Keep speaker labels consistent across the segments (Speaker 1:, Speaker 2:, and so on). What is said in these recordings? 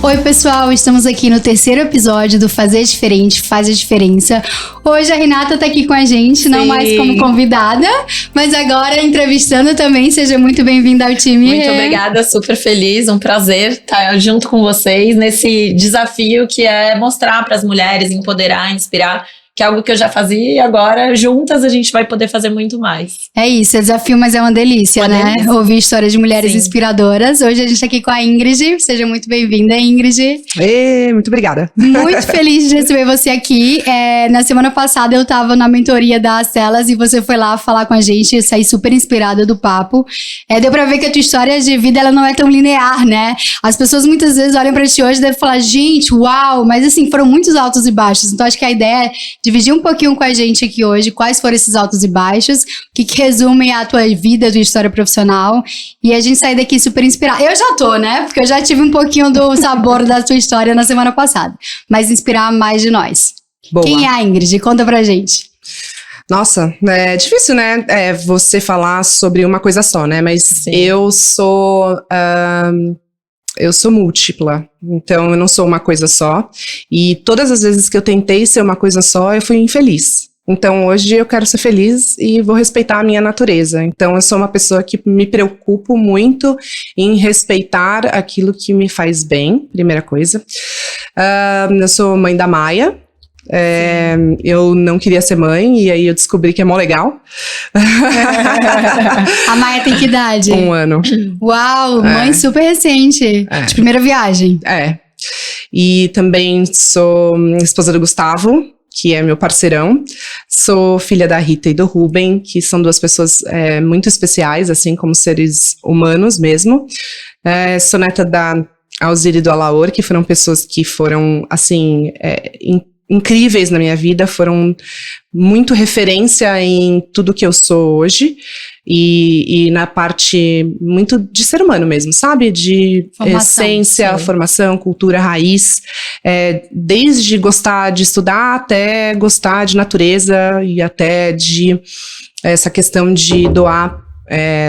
Speaker 1: Oi pessoal, estamos aqui no terceiro episódio do Fazer Diferente, Faz a Diferença. Hoje a Renata tá aqui com a gente, não mais como convidada, mas agora entrevistando também. Seja muito bem-vinda ao time.
Speaker 2: Muito obrigada, super feliz, um prazer estar junto com vocês nesse desafio que é mostrar para as mulheres, empoderar, inspirar, que é algo que eu já fazia e agora juntas a gente vai poder fazer muito mais.
Speaker 1: É isso, é desafio, mas é uma delícia, né?
Speaker 2: Delícia.
Speaker 1: Ouvir histórias de mulheres
Speaker 2: Sim.
Speaker 1: inspiradoras. Hoje a gente tá aqui com a Ingrid, seja muito bem-vinda, Ingrid.
Speaker 3: Muito obrigada.
Speaker 1: Muito feliz de receber você aqui. Na semana passada eu tava na mentoria da Celas e você foi lá falar com a gente, eu saí super inspirada do papo. Deu pra ver que a tua história de vida, ela não é tão linear, né? As pessoas muitas vezes olham pra ti hoje e devem falar, gente, uau, mas assim, foram muitos altos e baixos. Então acho que a ideia é dividir um pouquinho com a gente aqui hoje quais foram esses altos e baixos, o que resumem a tua vida, a tua história profissional, e a gente sair daqui super inspirada. Eu já tô, né? Porque eu já tive um pouquinho do sabor da tua história na semana passada, mas inspirar mais de nós.
Speaker 3: Boa.
Speaker 1: Quem é a Ingrid? Conta pra gente.
Speaker 3: Nossa, é difícil, né? Você falar sobre uma coisa só, né? Mas
Speaker 2: Sim.
Speaker 3: eu sou múltipla, então eu não sou uma coisa só. E todas as vezes que eu tentei ser uma coisa só, eu fui infeliz. Então hoje eu quero ser feliz e vou respeitar a minha natureza. Então eu sou uma pessoa que me preocupo muito em respeitar aquilo que me faz bem, primeira coisa. Eu sou mãe da Maia. Eu não queria ser mãe e aí eu descobri que é mó legal.
Speaker 1: A Maia tem que idade?
Speaker 3: 1 ano.
Speaker 1: Uau, mãe super recente. De primeira viagem.
Speaker 3: E também sou esposa do Gustavo, que é meu parceirão. Sou filha da Rita e do Ruben, que são duas pessoas muito especiais, assim como seres humanos mesmo. Sou neta da Alzira e do Alaor, que foram pessoas que foram, assim, incríveis na minha vida, foram muito referência em tudo que eu sou hoje e na parte muito de ser humano mesmo, sabe? De
Speaker 1: Formação,
Speaker 3: essência,
Speaker 1: sim.
Speaker 3: formação, cultura, raiz, desde gostar de estudar até gostar de natureza e até de essa questão de doar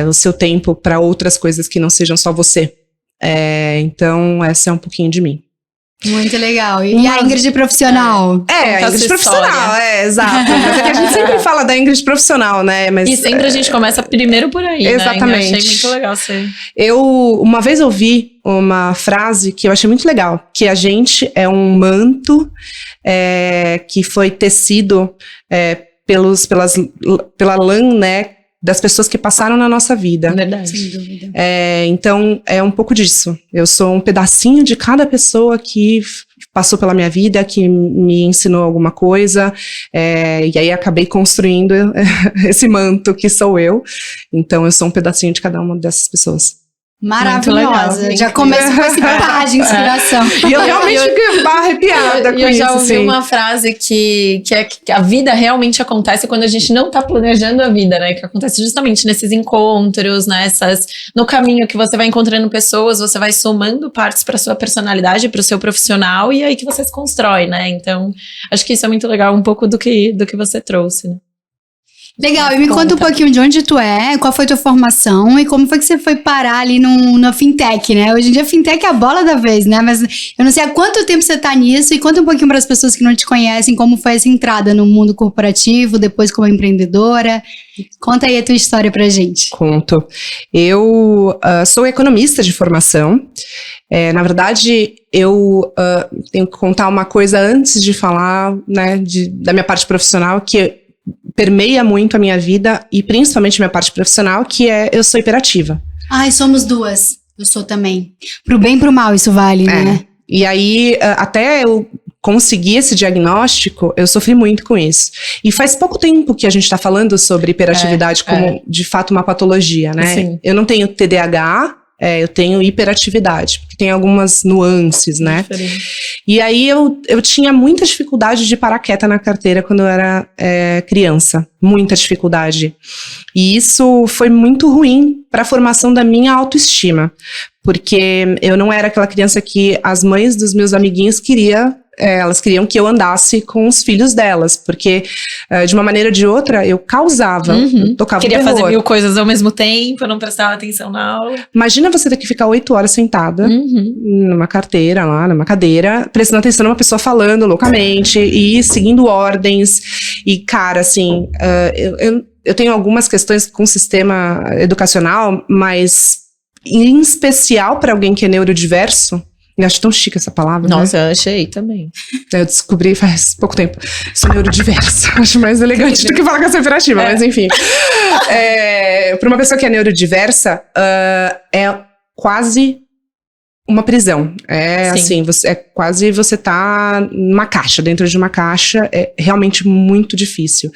Speaker 3: o seu tempo para outras coisas que não sejam só você. Então, essa é um pouquinho de mim.
Speaker 1: Muito legal. E a Ingrid profissional?
Speaker 3: A Ingrid profissional, exato. Mas é que a gente sempre fala da Ingrid profissional, né? Mas,
Speaker 2: E sempre a gente começa primeiro por aí,
Speaker 3: exatamente.
Speaker 2: né? Eu achei muito legal você.
Speaker 3: Uma vez ouvi uma frase que eu achei muito legal, que a gente é um manto que foi tecido pela lã, né? Das pessoas que passaram na nossa vida.
Speaker 2: Verdade.
Speaker 1: Sem dúvida.
Speaker 3: Então, é um pouco disso. Eu sou um pedacinho de cada pessoa que passou pela minha vida, que me ensinou alguma coisa, e aí acabei construindo esse manto que sou eu. Então, eu sou um pedacinho de cada uma dessas pessoas.
Speaker 1: Maravilhosa.
Speaker 2: Legal.
Speaker 1: Já começa com esse pá de inspiração.
Speaker 3: E eu realmente fiquei arrepiada com isso.
Speaker 2: Eu já ouvi
Speaker 3: assim.
Speaker 2: uma frase que a vida realmente acontece quando a gente não tá planejando a vida, né? Que acontece justamente nesses encontros, no caminho que você vai encontrando pessoas, você vai somando partes pra sua personalidade, pro seu profissional, e aí que você se constrói, né? Então, acho que isso é muito legal, um pouco do que você trouxe, né?
Speaker 1: Legal, e me conta um pouquinho de onde tu é, qual foi tua formação e como foi que você foi parar ali na fintech, né? Hoje em dia a fintech é a bola da vez, né? Mas eu não sei há quanto tempo você tá nisso e conta um pouquinho para as pessoas que não te conhecem como foi essa entrada no mundo corporativo, depois como empreendedora. Conta aí a tua história pra gente.
Speaker 3: Conto. Eu sou economista de formação. Na verdade, eu tenho que contar uma coisa antes de falar, né, da minha parte profissional, que permeia muito a minha vida e principalmente a minha parte profissional, que eu sou hiperativa.
Speaker 1: Ai, somos duas. Eu sou também. Pro bem e pro mal isso vale, né?
Speaker 3: E aí, até eu conseguir esse diagnóstico, eu sofri muito com isso. E faz pouco tempo que a gente tá falando sobre hiperatividade como, de fato, uma patologia, né?
Speaker 2: Sim.
Speaker 3: Eu não tenho TDAH, eu tenho hiperatividade, porque tem algumas nuances, né?
Speaker 2: Diferente.
Speaker 3: E aí eu tinha muita dificuldade de parar quieta na carteira quando eu era criança. Muita dificuldade. E isso foi muito ruim para a formação da minha autoestima. Porque eu não era aquela criança que as mães dos meus amiguinhos queriam elas queriam que eu andasse com os filhos delas, porque de uma maneira ou de outra eu causava, eu tocava
Speaker 2: Queria
Speaker 3: terror.
Speaker 2: fazer 1000 coisas ao mesmo tempo, não prestava atenção na aula.
Speaker 3: Imagina você ter que ficar 8 horas sentada numa carteira lá, numa cadeira, prestando atenção numa pessoa falando loucamente e seguindo ordens. E, cara, assim, eu tenho algumas questões com o sistema educacional, mas em especial para alguém que é neurodiverso. Eu acho tão chique essa palavra.
Speaker 2: Nossa, eu achei também.
Speaker 3: Eu descobri faz pouco tempo. Sou neurodiversa. Acho mais elegante do que falar que eu sou hiperativa, mas enfim. Para uma pessoa que é neurodiversa, é quase uma prisão. Assim, é quase você tá numa caixa, dentro de uma caixa. É realmente muito difícil.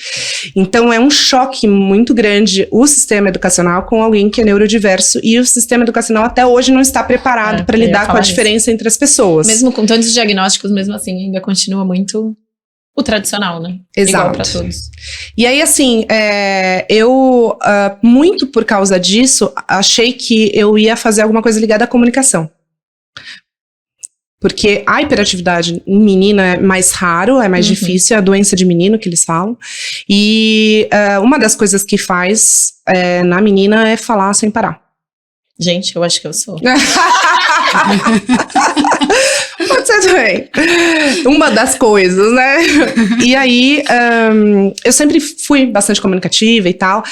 Speaker 3: Então, é um choque muito grande o sistema educacional com alguém que é neurodiverso, e o sistema educacional até hoje não está preparado para lidar com a diferença entre as pessoas.
Speaker 2: Mesmo com tantos diagnósticos, mesmo assim, ainda continua muito o tradicional, né?
Speaker 3: Exato.
Speaker 2: Igual pra todos.
Speaker 3: E aí, assim, eu, muito por causa disso, achei que eu ia fazer alguma coisa ligada à comunicação. Porque a hiperatividade em menina é mais raro, é mais difícil, é a doença de menino que eles falam. E uma das coisas que faz na menina é falar sem parar.
Speaker 2: Gente, eu acho que eu sou.
Speaker 3: Pode ser também. Uma das coisas, né? E aí, eu sempre fui bastante comunicativa e tal.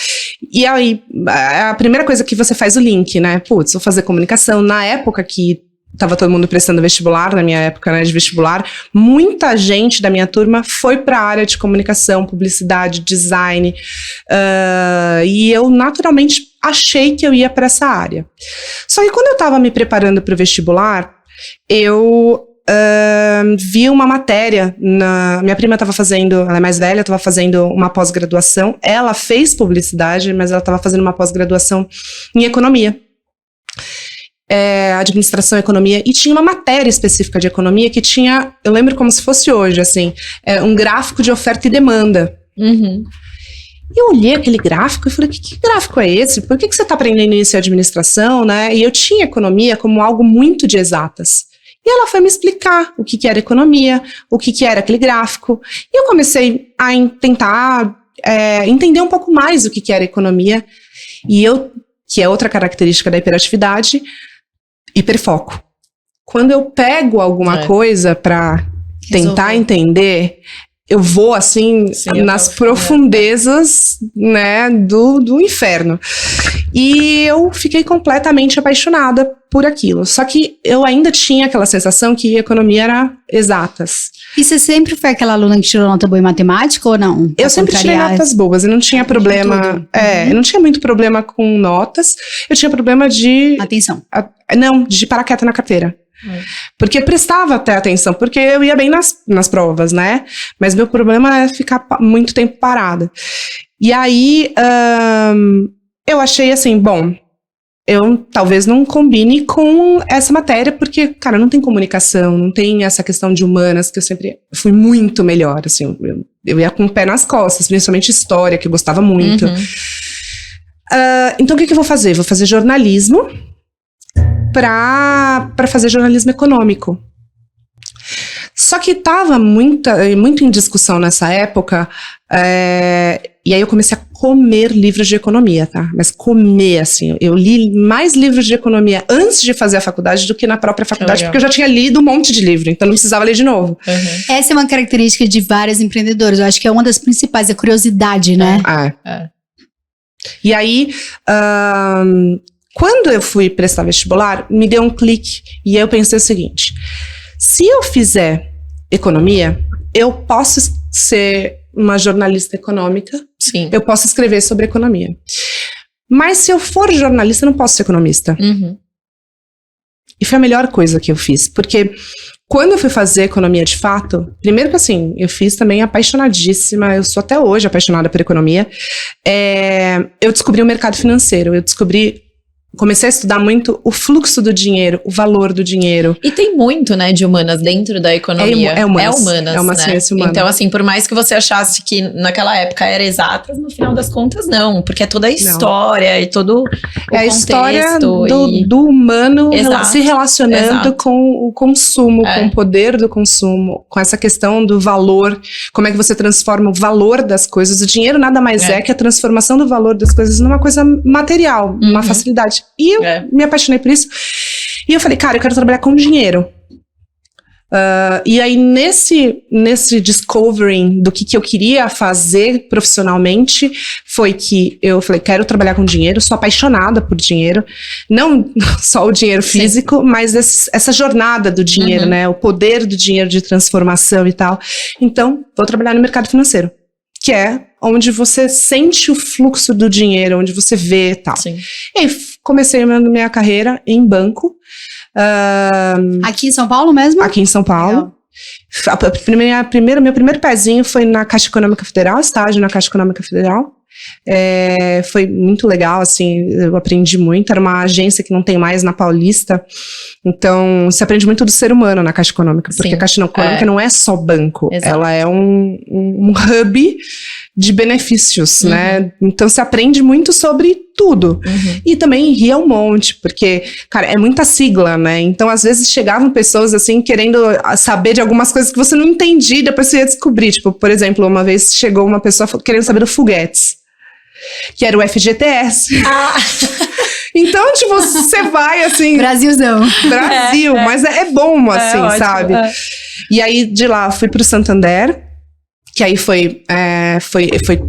Speaker 3: E aí, a primeira coisa que você faz o link, né? Putz, vou fazer comunicação. Na época que tava todo mundo prestando vestibular, na minha época, né, de vestibular, muita gente da minha turma foi para a área de comunicação, publicidade, design, e eu naturalmente achei que eu ia para essa área. Só que quando eu estava me preparando para o vestibular, eu vi uma matéria, minha prima estava fazendo, ela é mais velha, estava fazendo uma pós-graduação, ela fez publicidade, mas ela estava fazendo uma pós-graduação em economia. Administração e economia, e tinha uma matéria específica de economia que tinha, eu lembro como se fosse hoje, assim, um gráfico de oferta e demanda. E eu olhei aquele gráfico e falei, que gráfico é esse? Por que você está aprendendo isso em administração, né? E eu tinha economia como algo muito de exatas. E ela foi me explicar o que era economia, o que era aquele gráfico, e eu comecei a tentar entender um pouco mais o que era economia, e que é outra característica da hiperatividade, hiperfoco. Quando eu pego alguma coisa para tentar entender, eu vou assim nas profundezas, né, do inferno. E eu fiquei completamente apaixonada por aquilo. Só que eu ainda tinha aquela sensação que economia era exatas.
Speaker 1: E você sempre foi aquela aluna que tirou nota boa em matemática ou não?
Speaker 3: Eu sempre tirei notas boas, eu não tinha problema. Eu não tinha muito problema com notas. Eu tinha problema de.
Speaker 1: Atenção.
Speaker 3: De parar quieta na carteira. Porque eu prestava até atenção, porque eu ia bem nas provas, né? Mas meu problema é ficar muito tempo parada. E aí, eu achei assim, bom, eu talvez não combine com essa matéria, porque, cara, não tem comunicação, não tem essa questão de humanas, que eu sempre fui muito melhor, assim, eu ia com o pé nas costas, principalmente história, que eu gostava muito. Então, o que eu vou fazer? Vou fazer jornalismo, para fazer jornalismo econômico. Só que estava muito em discussão nessa época, e aí eu comecei a comer livros de economia, tá? Mas comer, assim, eu li mais livros de economia antes de fazer a faculdade do que na própria faculdade, porque eu já tinha lido um monte de livro, então não precisava ler de novo.
Speaker 1: Essa é uma característica de vários empreendedores, eu acho que é uma das principais, a curiosidade, né?
Speaker 3: E aí, quando eu fui prestar vestibular, me deu um clique, e aí eu pensei o seguinte, se eu fizer economia, eu posso ser uma jornalista econômica,
Speaker 2: Sim.
Speaker 3: Eu posso escrever sobre economia. Mas se eu for jornalista, eu não posso ser economista. E foi a melhor coisa que eu fiz, porque quando eu fui fazer economia de fato, primeiro que assim, eu fiz também apaixonadíssima, eu sou até hoje apaixonada por economia, eu descobri o mercado financeiro, eu descobri comecei a estudar muito o fluxo do dinheiro, o valor do dinheiro.
Speaker 2: E tem muito, né, de humanas dentro da economia.
Speaker 3: É humanas,
Speaker 2: né?
Speaker 3: ciência humana.
Speaker 2: Então, assim, por mais que você achasse que naquela época era exatas, no final das contas, não. Porque é toda a história e todo o
Speaker 3: é a história do humano se relacionando com o consumo, com o poder do consumo, com essa questão do valor, como é que você transforma o valor das coisas. O dinheiro nada mais é que a transformação do valor das coisas numa coisa material, uma facilidade. E eu me apaixonei por isso. E eu falei, cara, eu quero trabalhar com dinheiro. E aí, nesse discovering do que eu queria fazer profissionalmente, foi que eu falei, quero trabalhar com dinheiro, sou apaixonada por dinheiro. Não só o dinheiro físico, mas essa jornada do dinheiro, né? O poder do dinheiro de transformação e tal. Então, vou trabalhar no mercado financeiro, que é onde você sente o fluxo do dinheiro, onde você vê e tal. Sim. E aí, comecei a minha carreira em banco.
Speaker 1: Aqui em São Paulo mesmo?
Speaker 3: Aqui em São Paulo. Meu primeiro pezinho foi na Caixa Econômica Federal, estágio na Caixa Econômica Federal. Foi muito legal, assim, eu aprendi muito. Era uma agência que não tem mais na Paulista. Então, você aprende muito do ser humano na Caixa Econômica, porque a Caixa Econômica não é só banco, ela é um hub de benefícios, né? Então, você aprende muito sobre tudo. E também ria um monte, porque, cara, é muita sigla, né? Então, às vezes, chegavam pessoas, assim, querendo saber de algumas coisas que você não entendia, depois você ia descobrir. Tipo, por exemplo, uma vez chegou uma pessoa querendo saber do foguetes, que era o FGTS. Então, tipo, você vai, assim...
Speaker 1: Brasilzão.
Speaker 3: Brasil, mas é bom, assim, ótimo, sabe? E aí, de lá, fui pro Santander, que aí foi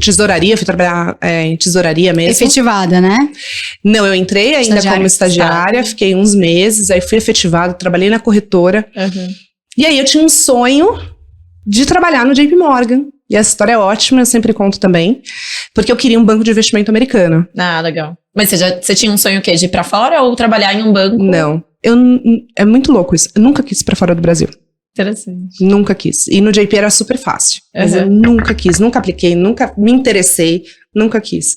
Speaker 3: tesouraria, fui trabalhar em tesouraria mesmo.
Speaker 1: Efetivada, né?
Speaker 3: Não, eu entrei ainda como estagiária, fiquei uns meses, aí fui efetivada, trabalhei na corretora. E aí eu tinha um sonho de trabalhar no JP Morgan. E essa história é ótima, eu sempre conto também, porque eu queria um banco de investimento americano.
Speaker 2: Ah, legal. Mas você tinha um sonho o quê? De ir pra fora ou trabalhar em um banco?
Speaker 3: Não, é muito louco isso. Eu nunca quis ir pra fora do Brasil.
Speaker 2: Interessante.
Speaker 3: Nunca quis. E no JP era super fácil. Mas eu nunca quis, nunca apliquei, nunca me interessei, nunca quis.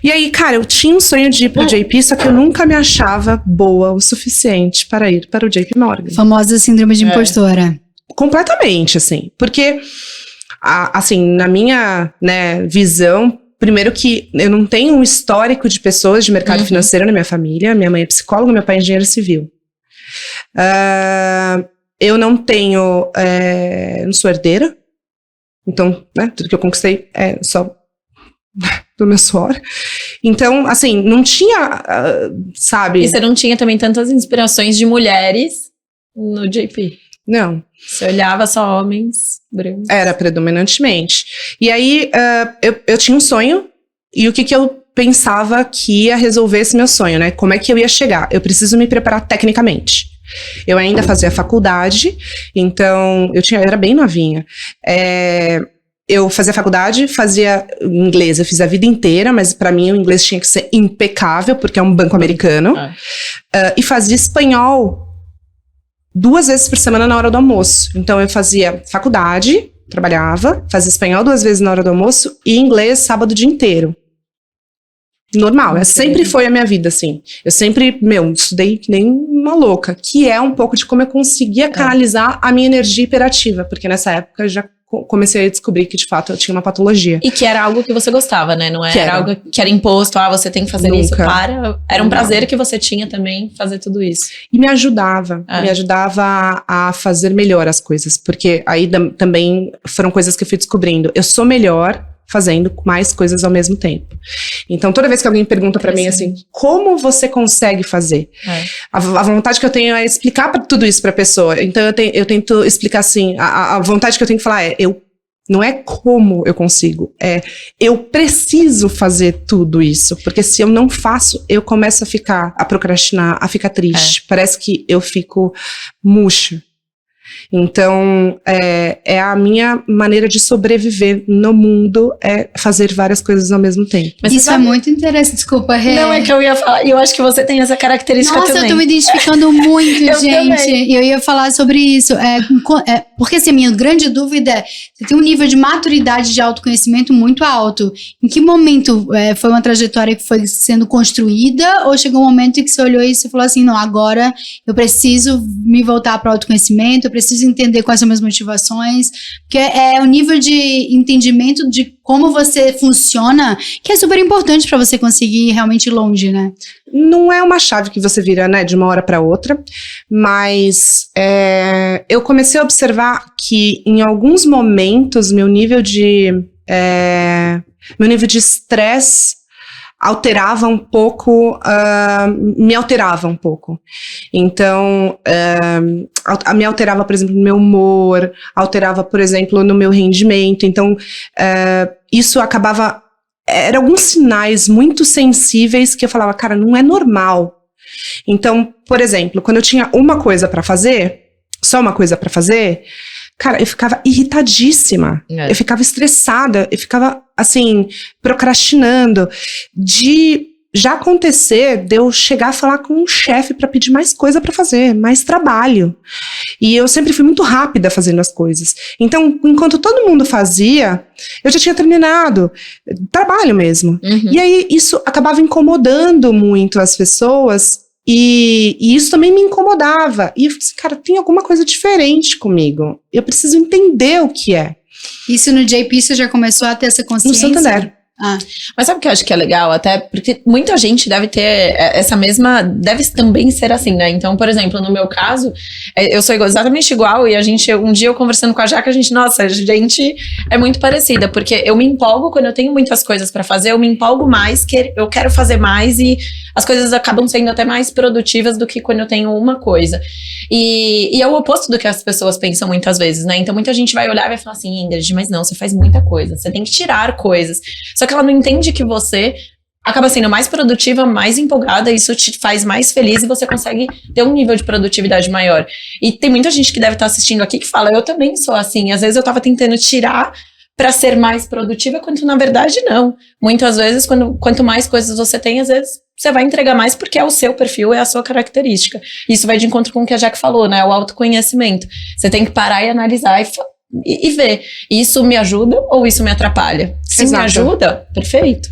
Speaker 3: E aí, cara, eu tinha um sonho de ir pro JP, só que eu nunca me achava boa o suficiente para ir para o JP Morgan.
Speaker 1: Famosa síndrome de impostora.
Speaker 3: Completamente, assim. Porque, assim, na minha, né, visão, primeiro que eu não tenho um histórico de pessoas de mercado financeiro na minha família. Minha mãe é psicóloga, meu pai é engenheiro civil. Eu não tenho... não sou herdeira. Então, né, tudo que eu conquistei é só do meu suor. Então, assim, não tinha, sabe...
Speaker 2: E você não tinha também tantas inspirações de mulheres no JP?
Speaker 3: Não.
Speaker 2: Você olhava só homens brancos?
Speaker 3: Era predominantemente. E aí, eu tinha um sonho, e o que eu pensava que ia resolver esse meu sonho, né? Como é que eu ia chegar? Eu preciso me preparar tecnicamente. Eu ainda fazia faculdade, então eu era bem novinha. Eu fazia faculdade, fazia inglês, eu fiz a vida inteira, mas pra mim o inglês tinha que ser impecável, porque é um banco americano. E fazia espanhol 2 vezes por semana na hora do almoço. Então eu fazia faculdade, trabalhava, fazia espanhol 2 vezes na hora do almoço e inglês sábado o dia inteiro. Normal, sempre foi a minha vida, assim. Eu sempre, estudei que nem uma louca, que é um pouco de como eu conseguia canalizar a minha energia hiperativa, porque nessa época eu já comecei a descobrir que, de fato, eu tinha uma patologia.
Speaker 2: E que era algo que você gostava, né? Não era algo que era imposto, você tem que fazer isso, Era um prazer que você tinha também fazer tudo isso.
Speaker 3: E me ajudava a fazer melhor as coisas, porque aí também foram coisas que eu fui descobrindo. Eu sou melhor fazendo mais coisas ao mesmo tempo. Então, toda vez que alguém pergunta pra mim assim, como você consegue fazer? A vontade que eu tenho é explicar tudo isso pra pessoa. Então, eu tento explicar assim, a vontade que eu tenho que falar não é como eu consigo, eu preciso fazer tudo isso, porque se eu não faço, eu começo a procrastinar, a ficar triste. Parece que eu fico murcha. Então, é a minha maneira de sobreviver no mundo, é fazer várias coisas ao mesmo tempo.
Speaker 1: Mas isso é muito interessante, desculpa, Rê.
Speaker 2: Não, é que eu ia falar, e eu acho que você tem essa característica
Speaker 1: Nossa,
Speaker 2: também.
Speaker 1: eu tô me identificando muito,
Speaker 2: Eu
Speaker 1: gente.
Speaker 2: também.
Speaker 1: E eu ia falar sobre isso. Porque assim, a minha grande dúvida é, você tem um nível de maturidade de autoconhecimento muito alto. Em que momento foi uma trajetória que foi sendo construída, ou chegou um momento em que você olhou e você falou assim, não, agora eu preciso me voltar para o autoconhecimento, eu preciso entender quais são minhas motivações, porque é o nível de entendimento de como você funciona, que é super importante para você conseguir realmente ir longe, né?
Speaker 3: Não é uma chave que você vira, né, de uma hora para outra, mas eu comecei a observar que em alguns momentos meu nível de estresse alterava um pouco, me alterava um pouco. Então, me alterava, por exemplo, no meu humor, alterava, por exemplo, no meu rendimento. Então, isso acabava... Eram alguns sinais muito sensíveis que eu falava, cara, não é normal. Então, por exemplo, quando eu tinha uma coisa pra fazer, só uma coisa pra fazer, cara, eu ficava irritadíssima, eu ficava estressada, eu ficava, assim, procrastinando. De já acontecer de eu chegar a falar com um chefe pra pedir mais coisa pra fazer, mais trabalho. E eu sempre fui muito rápida fazendo as coisas. Então, enquanto todo mundo fazia, eu já tinha terminado, trabalho mesmo.
Speaker 2: Uhum.
Speaker 3: E aí, isso acabava incomodando muito as pessoas, e isso também me incomodava. E eu falei assim, cara, tem alguma coisa diferente comigo. Eu preciso entender o que é.
Speaker 1: Isso no JP você já começou a ter essa consciência?
Speaker 3: No Santander.
Speaker 2: Mas sabe o que eu acho que é legal? Até porque muita gente deve ter essa mesma... Deve também ser assim, né? Então, por exemplo, no meu caso, eu sou exatamente igual. E um dia eu conversando com a Jaque, nossa, a gente é muito parecida. Porque eu me empolgo quando eu tenho muitas coisas pra fazer. Eu me empolgo mais, eu quero fazer mais. E as coisas acabam sendo até mais produtivas do que quando eu tenho uma coisa. E é o oposto do que as pessoas pensam muitas vezes, né? Então, muita gente vai olhar e vai falar assim, Ingrid, mas não, você faz muita coisa. Você tem que tirar coisas. Só que ela não entende que você acaba sendo mais produtiva, mais empolgada, isso te faz mais feliz e você consegue ter um nível de produtividade maior. E tem muita gente que deve estar assistindo aqui que fala, eu também sou assim, às vezes eu tava tentando tirar para ser mais produtiva, quando na verdade não. Muitas vezes, quanto mais coisas você tem, às vezes você vai entregar mais porque é o seu perfil, é a sua característica. Isso vai de encontro com o que a Jaque falou, né? O autoconhecimento. Você tem que parar e analisar e ver, isso me ajuda ou isso me atrapalha? Se me ajuda, perfeito.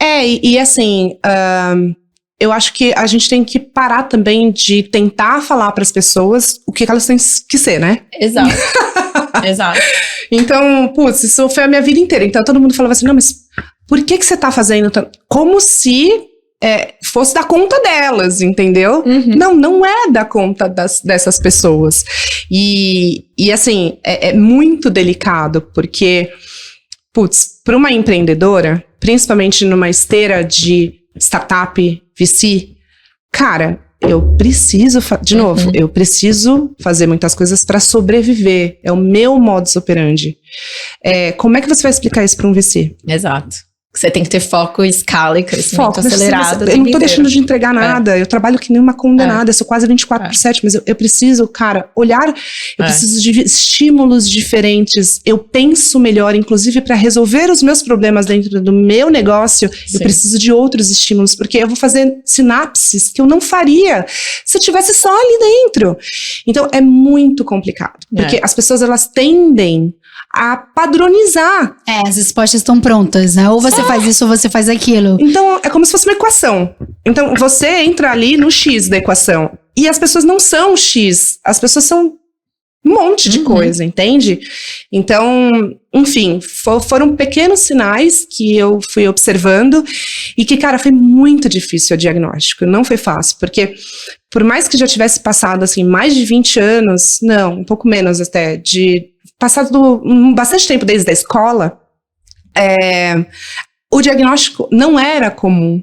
Speaker 3: E assim, eu acho que a gente tem que parar também de tentar falar para as pessoas o que elas têm que ser, né?
Speaker 2: Exato. Exato.
Speaker 3: Então, putz, isso foi a minha vida inteira. Então todo mundo falava assim, não, mas por que você tá fazendo tanto? Como se fosse da conta delas, entendeu?
Speaker 2: Uhum.
Speaker 3: Não é da conta dessas pessoas. E assim, é muito delicado, porque, putz, para uma empreendedora, principalmente numa esteira de startup, VC, cara, eu preciso, eu preciso fazer muitas coisas para sobreviver. É o meu modus operandi. Como é que você vai explicar isso para um VC?
Speaker 2: Exato. Você tem que ter foco, escala e crescimento acelerado.
Speaker 3: Eu não tô deixando de entregar nada. Eu trabalho que nem uma condenada. Eu sou quase 24/7, mas eu preciso, cara, olhar. Eu preciso de estímulos diferentes. Eu penso melhor, inclusive para resolver os meus problemas dentro do meu negócio. Sim. Eu preciso de outros estímulos, porque eu vou fazer sinapses que eu não faria se eu tivesse só ali dentro. Então é muito complicado, porque as pessoas, elas tendem a padronizar.
Speaker 1: As respostas estão prontas, né? Ou você faz isso ou você faz aquilo.
Speaker 3: Então, é como se fosse uma equação. Então, você entra ali no X da equação. E as pessoas não são X. As pessoas são um monte de coisa, entende? Então, enfim, foram pequenos sinais que eu fui observando e que, cara, foi muito difícil o diagnóstico. Não foi fácil, porque por mais que já tivesse passado, assim, mais de 20 anos, não, um pouco menos até, passado bastante tempo desde a escola, o diagnóstico não era comum.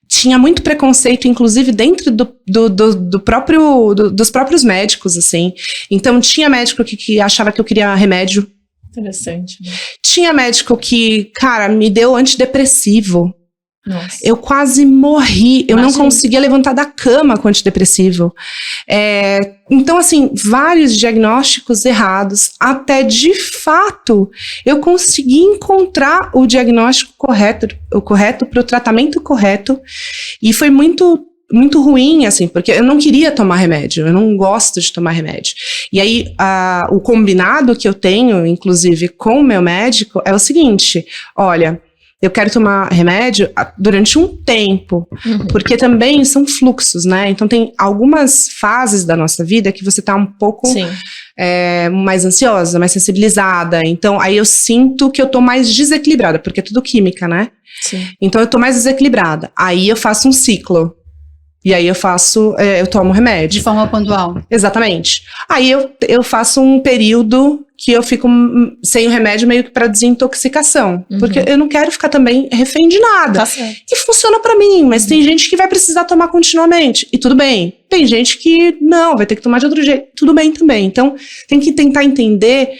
Speaker 3: Tinha muito preconceito, inclusive dentro dos próprios médicos, assim. Então, tinha médico que achava que eu queria remédio.
Speaker 2: Interessante. Né?
Speaker 3: Tinha médico que, cara, me deu antidepressivo.
Speaker 2: Nossa.
Speaker 3: Eu quase morri. Eu não
Speaker 2: Imagina.
Speaker 3: conseguia levantar da cama com antidepressivo. Então, assim, vários diagnósticos errados. Até, de fato, eu consegui encontrar o diagnóstico correto para o tratamento correto. E foi muito ruim, assim, porque eu não queria tomar remédio, eu não gosto de tomar remédio. E aí, o combinado que eu tenho, inclusive, com o meu médico, é o seguinte: olha, eu quero tomar remédio durante um tempo, porque também são fluxos, né? Então, tem algumas fases da nossa vida que você tá um pouco mais ansiosa, mais sensibilizada. Então, aí eu sinto que eu tô mais desequilibrada, porque é tudo química, né?
Speaker 2: Sim.
Speaker 3: Então, eu tô mais desequilibrada. Aí eu faço um ciclo. E aí eu tomo remédio.
Speaker 1: De forma pontual.
Speaker 3: Exatamente. Aí eu faço um período que eu fico sem o remédio meio que pra desintoxicação. Porque eu não quero ficar também refém de nada.
Speaker 2: Tá certo.
Speaker 3: E funciona pra mim, mas tem gente que vai precisar tomar continuamente. E tudo bem. Tem gente que não, vai ter que tomar de outro jeito. Tudo bem também. Então, tem que tentar entender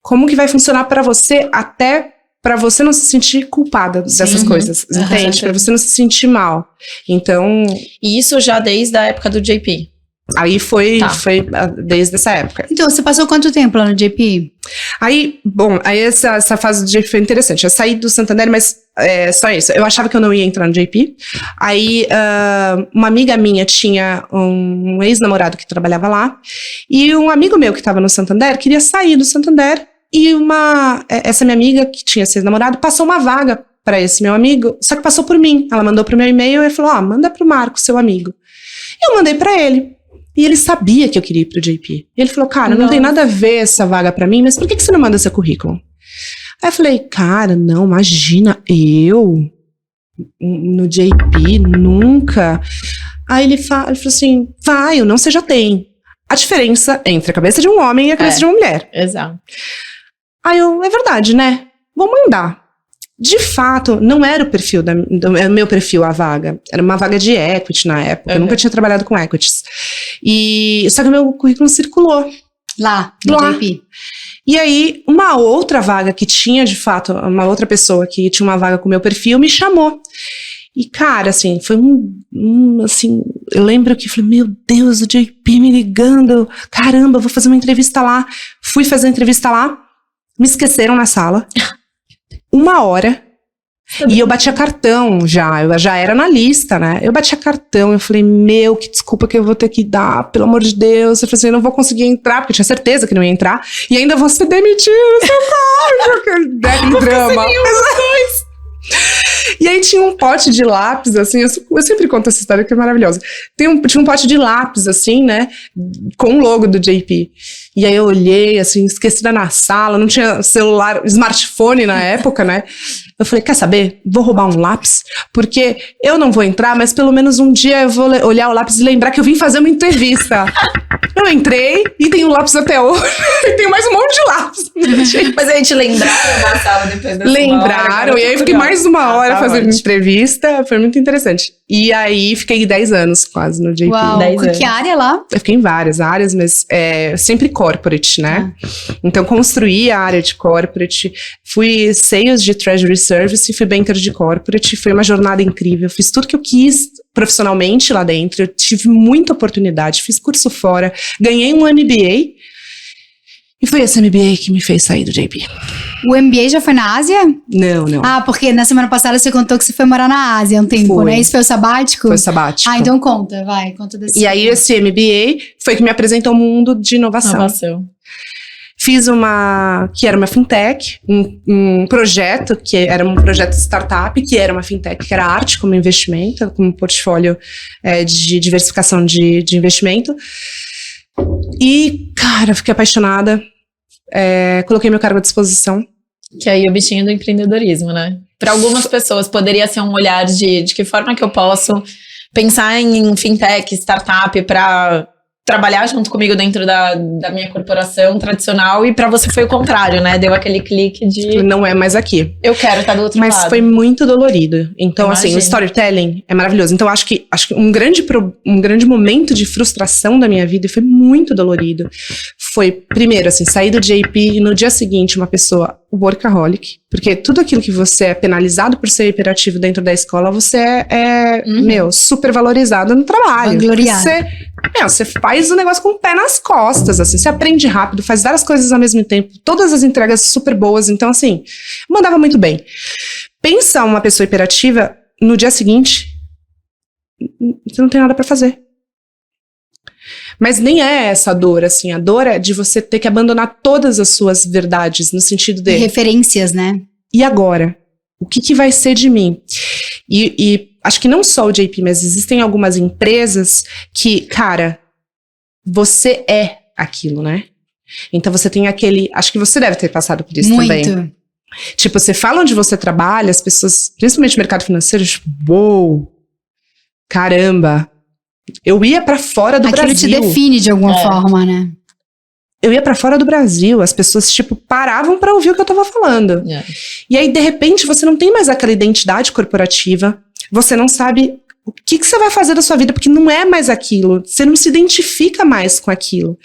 Speaker 3: como que vai funcionar pra você, até pra você não se sentir culpada dessas coisas, entende? Pra você não se sentir mal. Então...
Speaker 2: E isso já desde a época do JP?
Speaker 3: Aí foi desde essa época.
Speaker 1: Então, você passou quanto tempo lá no JP?
Speaker 3: Aí essa fase do JP foi interessante. Eu saí do Santander, mas só isso. Eu achava que eu não ia entrar no JP. Aí uma amiga minha tinha um ex-namorado que trabalhava lá. E um amigo meu que estava no Santander queria sair do Santander. E essa minha amiga, que tinha sido namorado, passou uma vaga para esse meu amigo, só que passou por mim. Ela mandou pro meu e-mail e falou: manda pro Marco, seu amigo. Eu mandei para ele. E ele sabia que eu queria ir pro JP. E ele falou: cara, não tem nada a ver essa vaga para mim, mas por que você não manda seu currículo? Aí eu falei: cara, não, imagina, eu no JP, nunca. Aí ele falou assim: vai, ou não, você já tem. A diferença entre a cabeça de um homem e a cabeça de uma mulher.
Speaker 2: Exato.
Speaker 3: Aí é verdade, né? Vou mandar. De fato, não era o perfil do meu perfil a vaga. Era uma vaga de equity na época. Eu nunca tinha trabalhado com equities. Só que o meu currículo circulou.
Speaker 1: Lá, no JP.
Speaker 3: E aí, uma outra vaga que tinha, de fato, uma outra pessoa que tinha uma vaga com o meu perfil me chamou. E, cara, assim, foi assim, eu lembro que falei: meu Deus, o JP me ligando. Caramba, vou fazer uma entrevista lá. Fui fazer a entrevista lá. Me esqueceram na sala. 1 hora. E eu batia cartão já. Eu já era na lista, né? Eu batia cartão. Eu falei: meu, que desculpa que eu vou ter que dar, pelo amor de Deus. Eu falei assim: eu não vou conseguir entrar, porque eu tinha certeza que não ia entrar. E ainda vou ser demitido. Aquele drama. E aí tinha um pote de lápis, assim, eu sempre conto essa história que é maravilhosa. Tinha um pote de lápis, assim, né, com o logo do JP. E aí eu olhei, assim, esquecida na sala, não tinha celular, smartphone na época, né. Eu falei: quer saber? Vou roubar um lápis, porque eu não vou entrar, mas pelo menos um dia eu vou olhar o lápis e lembrar que eu vim fazer uma entrevista. Eu entrei e tenho lápis até hoje. E tenho mais um monte de lápis.
Speaker 2: Mas a gente lembraram da sala depois dessa
Speaker 3: Lembraram, e aí eu fiquei mais 1 hora fazendo entrevista. Foi muito interessante. E aí fiquei 10 anos quase no JP.
Speaker 1: Uau,
Speaker 2: 10 anos.
Speaker 1: que área lá?
Speaker 3: Eu fiquei em várias áreas, mas sempre corporate, né? Então construí a área de corporate, fui sales de treasury service e fui banker de corporate. Foi uma jornada incrível, fiz tudo que eu quis profissionalmente lá dentro. Eu tive muita oportunidade, fiz curso fora, ganhei um MBA. E foi esse MBA que me fez sair do JP.
Speaker 1: O MBA já foi na Ásia?
Speaker 3: Não.
Speaker 1: Ah, porque na semana passada você contou que você foi morar na Ásia um tempo,
Speaker 3: Foi.
Speaker 1: né? Isso foi o sabático?
Speaker 3: Foi sabático.
Speaker 1: Ah, então conta desse.
Speaker 3: E aí esse MBA foi que me apresentou o mundo de inovação. Fiz que era uma fintech, um projeto, que era um projeto de startup, que era uma fintech, que era arte como investimento, como portfólio de diversificação de investimento. E, cara, fiquei apaixonada, coloquei meu cargo à disposição.
Speaker 2: Que aí o bichinho do empreendedorismo, né? Para algumas pessoas poderia ser um olhar de que forma que eu posso pensar em fintech, startup para trabalhar junto comigo dentro da minha corporação tradicional, e para você foi o contrário, né? Deu aquele clique de...
Speaker 3: Não é mais aqui.
Speaker 2: Eu quero estar do outro lado.
Speaker 3: Mas foi muito dolorido. Então,
Speaker 2: Imagino.
Speaker 3: assim, o storytelling é maravilhoso. Então, acho que um grande momento de frustração da minha vida, e foi muito dolorido, foi, primeiro, assim, sair do JP e no dia seguinte uma pessoa workaholic, porque tudo aquilo que você é penalizado por ser hiperativo dentro da escola, você super valorizado no trabalho.
Speaker 1: Gloriado.
Speaker 3: Você faz o negócio com o pé nas costas, assim, você aprende rápido, faz várias coisas ao mesmo tempo, todas as entregas super boas, então, assim, mandava muito bem. Pensa uma pessoa hiperativa, no dia seguinte, você não tem nada pra fazer. Mas nem é essa a dor, assim, a dor é de você ter que abandonar todas as suas verdades, no sentido de...
Speaker 1: Referências, né?
Speaker 3: E agora? O que vai ser de mim? E acho que não só o JP, mas existem algumas empresas que, cara, você é aquilo, né? Então você tem aquele... Acho que você deve ter passado por isso também.
Speaker 1: Muito.
Speaker 3: Tipo, você fala onde você trabalha, as pessoas, principalmente no mercado financeiro, tipo, uou, caramba... Eu ia pra fora do Brasil.
Speaker 1: Aquilo te define de alguma forma, né?
Speaker 3: Eu ia pra fora do Brasil. As pessoas, tipo, paravam pra ouvir o que eu tava falando. E aí, de repente, você não tem mais aquela identidade corporativa. Você não sabe o que você vai fazer da sua vida, porque não é mais aquilo. Você não se identifica mais com aquilo.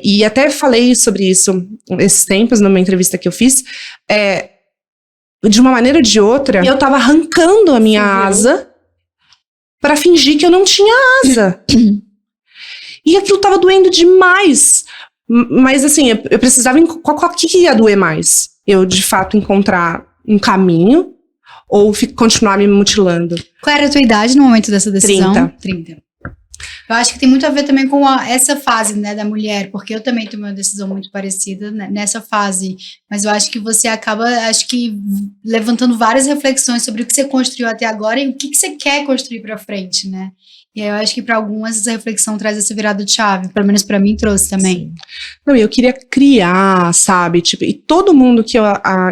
Speaker 3: E até falei sobre isso esses tempos, numa entrevista que eu fiz. De uma maneira ou de outra, eu tava arrancando a minha asa pra fingir que eu não tinha asa. E aquilo tava doendo demais. Mas assim, eu precisava... O que ia doer mais? Eu, de fato, encontrar um caminho ou continuar me mutilando?
Speaker 1: Qual era a tua idade no momento dessa decisão?
Speaker 3: 30.
Speaker 1: Eu acho que tem muito a ver também com essa fase, né, da mulher, porque eu também tomei uma decisão muito parecida nessa fase, mas eu acho que você acaba, levantando várias reflexões sobre o que você construiu até agora e o que você quer construir para frente, né? E aí eu acho que para algumas essa reflexão traz essa virada de chave, pelo menos para mim trouxe também.
Speaker 3: Sim. Não, eu queria criar, sabe? Tipo, e todo mundo que eu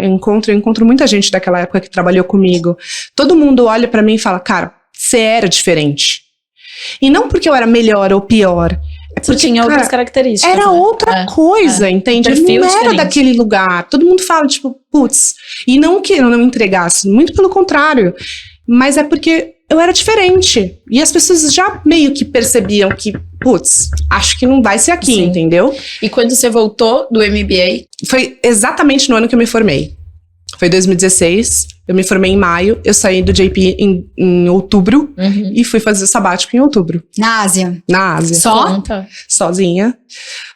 Speaker 3: encontro muita gente daquela época que trabalhou comigo, todo mundo olha para mim e fala, cara, você era diferente. E não porque eu era melhor ou pior.
Speaker 2: Porque tinha outras características.
Speaker 3: Era outra coisa, entende? Eu não era daquele lugar. Todo mundo fala, tipo, putz. E não que eu não me entregasse, muito pelo contrário. Mas é porque eu era diferente. E as pessoas já meio que percebiam que, putz, acho que não vai ser aqui, entendeu?
Speaker 2: E quando você voltou do MBA?
Speaker 3: Foi exatamente no ano que eu me formei. Foi 2016, eu me formei em maio, eu saí do JP em outubro e fui fazer o sabático em outubro.
Speaker 1: Na Ásia?
Speaker 3: Na Ásia.
Speaker 1: Só?
Speaker 3: Sozinha.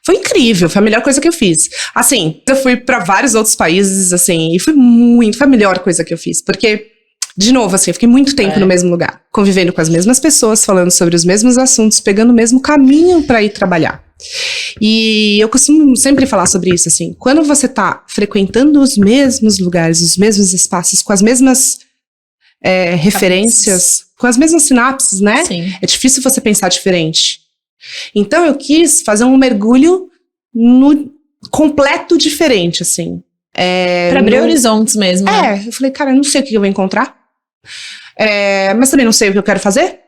Speaker 3: Foi incrível, foi a melhor coisa que eu fiz. Assim, eu fui pra vários outros países, assim, e foi a melhor coisa que eu fiz, porque... De novo, assim, eu fiquei muito tempo no mesmo lugar, convivendo com as mesmas pessoas, falando sobre os mesmos assuntos, pegando o mesmo caminho para ir trabalhar. E eu costumo sempre falar sobre isso, assim, quando você tá frequentando os mesmos lugares, os mesmos espaços, com as mesmas referências, com as mesmas sinapses, né?
Speaker 2: Sim.
Speaker 3: É difícil você pensar diferente. Então eu quis fazer um mergulho no completo diferente, assim.
Speaker 2: Pra abrir horizontes mesmo, né?
Speaker 3: Eu falei, cara, eu não sei o que eu vou encontrar. Mas também não sei o que eu quero fazer.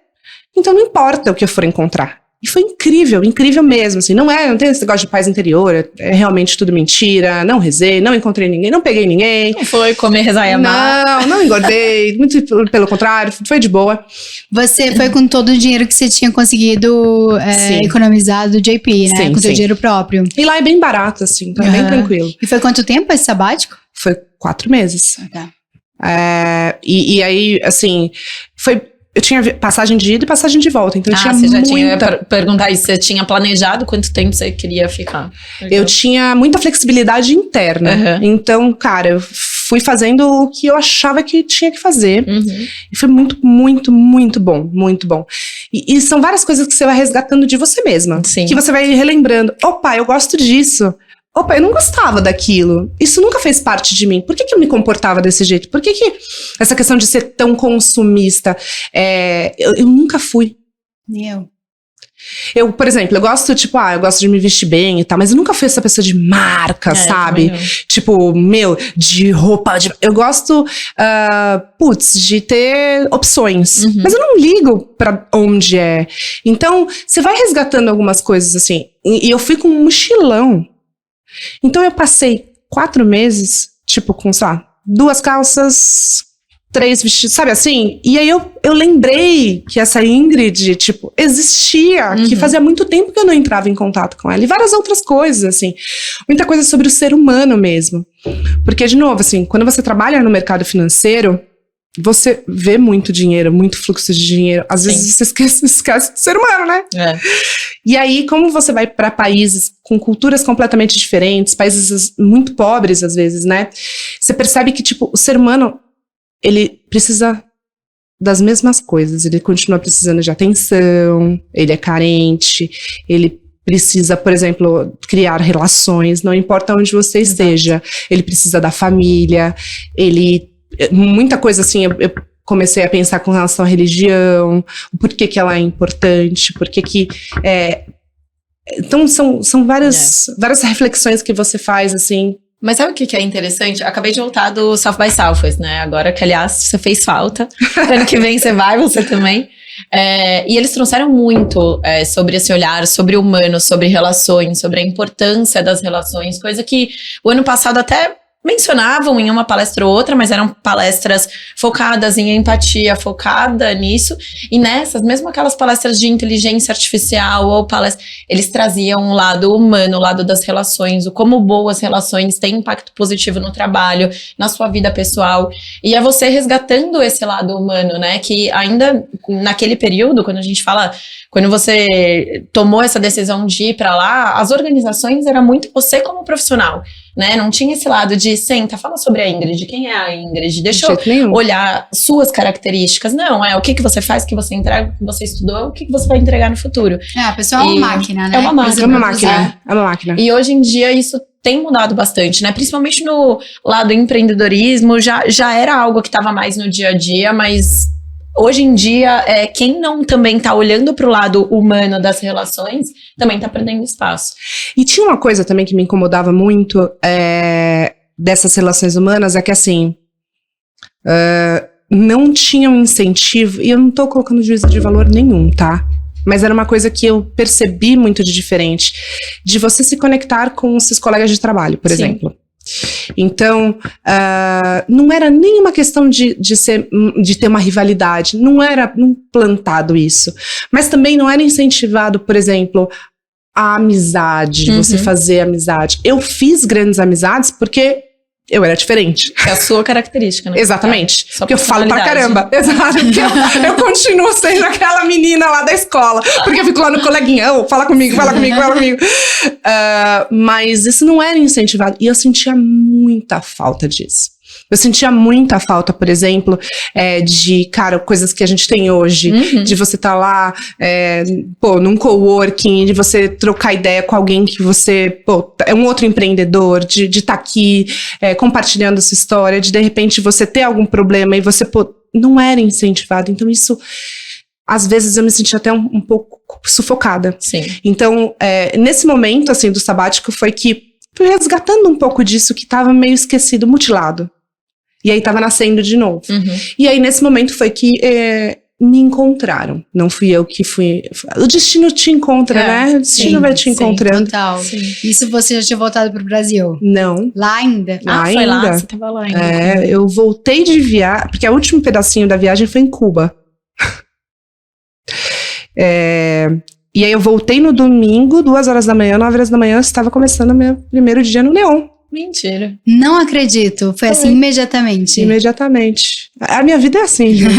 Speaker 3: Então não importa o que eu for encontrar. E foi incrível, incrível mesmo, assim. Não tem esse negócio de paz interior, é realmente tudo mentira. Não rezei, não encontrei ninguém, não peguei ninguém.
Speaker 2: Não foi comer, rezar e amar.
Speaker 3: Não engordei, muito pelo contrário, foi de boa.
Speaker 1: Você foi com todo o dinheiro que você tinha conseguido economizar do JP, né? Com seu dinheiro próprio.
Speaker 3: E lá é bem barato, assim, então é bem tranquilo.
Speaker 1: E foi quanto tempo esse sabático?
Speaker 3: Foi 4 meses.
Speaker 1: Tá.
Speaker 3: E aí, assim, eu tinha passagem de ida e passagem de volta, então eu tinha
Speaker 2: você já tinha perguntar isso, você tinha planejado quanto tempo você queria ficar?
Speaker 3: Eu tinha muita flexibilidade interna, então, cara, eu fui fazendo o que eu achava que tinha que fazer, e foi muito, muito, muito bom, muito bom. E são várias coisas que você vai resgatando de você mesma, que você vai relembrando, opa, eu gosto disso. Opa, eu não gostava daquilo. Isso nunca fez parte de mim. Por que eu me comportava desse jeito? Por que essa questão de ser tão consumista? Eu nunca fui. Eu, por exemplo, eu gosto, eu gosto de me vestir bem e tal, mas eu nunca fui essa pessoa de marca, sabe? Tipo, de roupa. Eu gosto, de ter opções. Mas eu não ligo pra onde é. Então, você vai resgatando algumas coisas, assim. E eu fui com um mochilão. Então eu passei 4 meses, com, 2 calças, 3 vestidos, sabe assim? E aí eu lembrei que essa Ingrid, tipo, existia, que fazia muito tempo que eu não entrava em contato com ela. E várias outras coisas, assim. Muita coisa sobre o ser humano mesmo. Porque, de novo, assim, quando você trabalha no mercado financeiro, você vê muito dinheiro, muito fluxo de dinheiro. Às vezes você esquece do ser humano, né? E aí, como você vai para países com culturas completamente diferentes, países muito pobres, às vezes, né? Você percebe que, tipo, o ser humano, ele precisa das mesmas coisas. Ele continua precisando de atenção, ele é carente, ele precisa, por exemplo, criar relações, não importa onde você esteja. Ele precisa da família, muita coisa assim, eu comecei a pensar com relação à religião, o porquê que ela é importante, porquê que... Então, são várias reflexões que você faz, assim.
Speaker 2: Mas sabe o que é interessante? Acabei de voltar do South by Southwest, né? Agora que, aliás, você fez falta. Ano que vem você também. E eles trouxeram muito sobre esse olhar, sobre o humano, sobre relações, sobre a importância das relações, coisa que o ano passado até mencionavam em uma palestra ou outra, mas eram palestras focadas em empatia, focada nisso, e nessas, mesmo aquelas palestras de inteligência artificial ou palestras, eles traziam o lado humano, o lado das relações, o como boas relações têm impacto positivo no trabalho, na sua vida pessoal, e é você resgatando esse lado humano, né, que ainda naquele período, quando a gente fala, quando você tomou essa decisão de ir para lá, as organizações era muito você como profissional, né? Não tinha esse lado de senta, fala sobre a Ingrid, quem é a Ingrid? Deixa eu olhar suas características. Não, o que você faz, o que você entrega, o que você estudou, o que você vai entregar no futuro.
Speaker 1: A pessoa é uma máquina, né?
Speaker 2: É uma máquina. E hoje em dia isso tem mudado bastante, né? Principalmente no lado empreendedorismo, já era algo que estava mais no dia a dia, mas hoje em dia, quem não também tá olhando pro lado humano das relações, também tá perdendo espaço.
Speaker 3: E tinha uma coisa também que me incomodava muito dessas relações humanas, é que assim, não tinha um incentivo, e eu não tô colocando juízo de valor nenhum, tá? Mas era uma coisa que eu percebi muito de diferente, de você se conectar com os seus colegas de trabalho, por exemplo. Então, não era nenhuma questão de ter uma rivalidade, não era plantado isso, mas também não era incentivado, por exemplo, a amizade, você fazer amizade. Eu fiz grandes amizades porque eu era diferente.
Speaker 2: É a sua característica, né?
Speaker 3: Exatamente. Porque eu falo pra caramba. Exato. Porque eu continuo sendo aquela menina lá da escola. Porque eu fico lá no coleguinha, fala comigo. Mas isso não era incentivado. E eu sentia muita falta disso. Eu sentia muita falta, por exemplo, de, coisas que a gente tem hoje, de você estar lá, num coworking, de você trocar ideia com alguém que você, é um outro empreendedor, de estar aqui compartilhando sua história, de repente você ter algum problema e você, não era incentivado. Então isso, às vezes eu me sentia até um pouco sufocada.
Speaker 2: Sim.
Speaker 3: Então, nesse momento, assim, do sabático, foi que fui resgatando um pouco disso que estava meio esquecido, mutilado. E aí tava nascendo de novo. E aí nesse momento foi que me encontraram. Não fui eu que fui. O destino te encontra, né? O destino vai te encontrando.
Speaker 1: Total. Sim. Isso você já tinha voltado pro Brasil?
Speaker 3: Não.
Speaker 1: Lá ainda?
Speaker 2: Foi lá? Você tava lá ainda.
Speaker 3: Eu voltei de viagem, porque o último pedacinho da viagem foi em Cuba. E aí eu voltei no domingo, 2h da manhã, 9h da manhã, eu estava começando o meu primeiro dia no Neon.
Speaker 2: Mentira.
Speaker 1: Não acredito. Foi assim imediatamente.
Speaker 3: Imediatamente. A minha vida é assim, gente.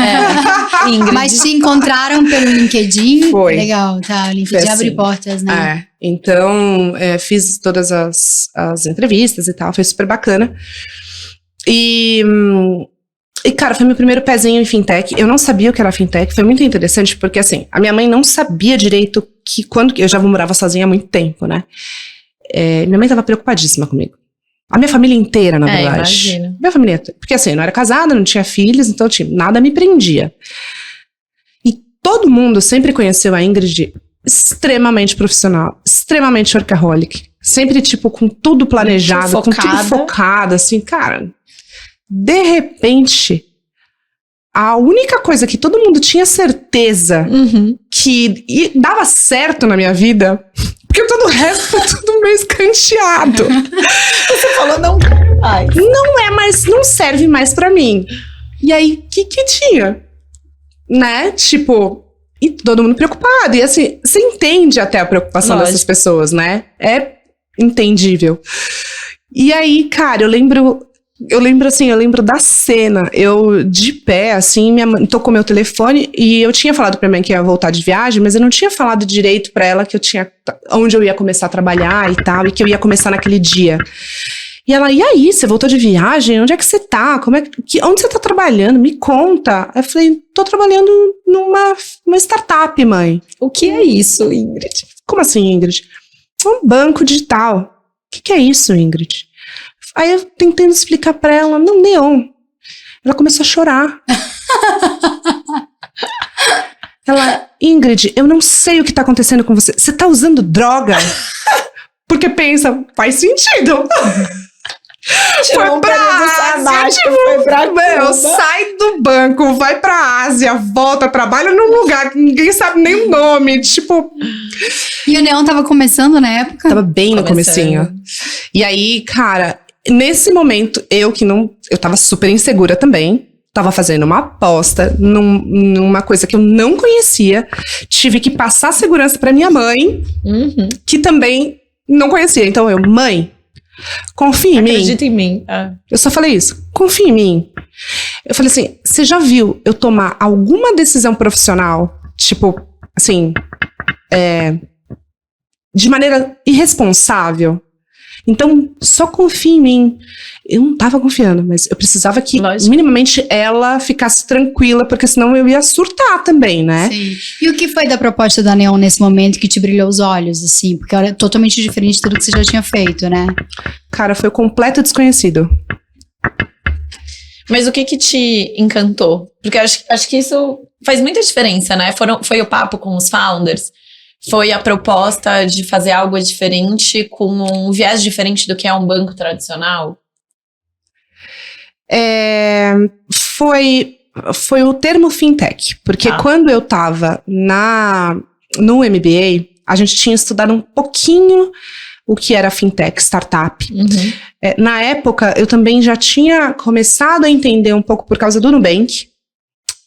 Speaker 1: Mas te encontraram pelo LinkedIn?
Speaker 3: Foi.
Speaker 1: Legal, tá. O LinkedIn abre portas, né?
Speaker 3: Então, fiz todas as entrevistas e tal, foi super bacana. E, cara, foi meu primeiro pezinho em fintech. Eu não sabia o que era fintech, foi muito interessante, porque assim, a minha mãe não sabia direito que quando... Eu já morava sozinha há muito tempo, né? Minha mãe tava preocupadíssima comigo. A minha família inteira, na verdade.
Speaker 2: Imagina.
Speaker 3: Minha família, porque assim, eu não era casada, não tinha filhos, então nada me prendia. E todo mundo sempre conheceu a Ingrid extremamente profissional, extremamente workaholic. Sempre, tipo, com tudo planejado, com tudo focado, assim, cara. De repente, a única coisa que todo mundo tinha certeza que dava certo na minha vida... Porque todo o resto foi tudo meio escanteado.
Speaker 2: Você falou, não quero mais.
Speaker 3: Não serve mais pra mim. E aí, o que tinha? Né? Tipo, e todo mundo preocupado. E assim, você entende até a preocupação dessas pessoas, né? É entendível. E aí, cara, eu lembro da cena. Eu, de pé, assim, minha mãe tocou meu telefone e eu tinha falado pra minha mãe que ia voltar de viagem, mas eu não tinha falado direito pra ela que eu tinha, onde eu ia começar a trabalhar e tal, e que eu ia começar naquele dia. E ela, e aí, você voltou de viagem? Onde é que você tá? Onde você tá trabalhando? Me conta. Aí eu falei, tô trabalhando numa startup, mãe.
Speaker 2: O que é isso, Ingrid?
Speaker 3: Como assim, Ingrid? Um banco digital. O que é isso, Ingrid? Aí eu tentando explicar pra ela, não, Neon. Ela começou a chorar. Ela, Ingrid, eu não sei o que tá acontecendo com você. Você tá usando droga? Porque pensa, faz sentido. Foi pra Ásia,
Speaker 2: foi pra
Speaker 3: Cuba. Sai do banco, vai pra Ásia, volta, trabalha num lugar que ninguém sabe nem o nome, tipo...
Speaker 1: E o Neon tava começando na época?
Speaker 3: Tava bem no comecinho. E aí, cara, nesse momento, eu tava super insegura também, tava fazendo uma aposta numa coisa que eu não conhecia, tive que passar segurança pra minha mãe, que também não conhecia. Então mãe, confia em mim.
Speaker 2: Acredita em mim.
Speaker 3: Eu só falei isso, confia em mim. Eu falei assim, você já viu eu tomar alguma decisão profissional, tipo, assim, de maneira irresponsável? Então, só confia em mim. Eu não tava confiando, mas eu precisava que minimamente ela ficasse tranquila, porque senão eu ia surtar também, né?
Speaker 1: Sim. E o que foi da proposta da Neon nesse momento que te brilhou os olhos, assim? Porque era totalmente diferente de tudo que você já tinha feito, né?
Speaker 3: Cara, foi o completo desconhecido.
Speaker 2: Mas o que te encantou? Porque acho que isso faz muita diferença, né? Foi o papo com os founders? Foi a proposta de fazer algo diferente, com um viés diferente do que é um banco tradicional?
Speaker 3: Foi o termo fintech, porque quando eu tava no MBA, a gente tinha estudado um pouquinho o que era fintech, startup. Na época, eu também já tinha começado a entender um pouco por causa do Nubank.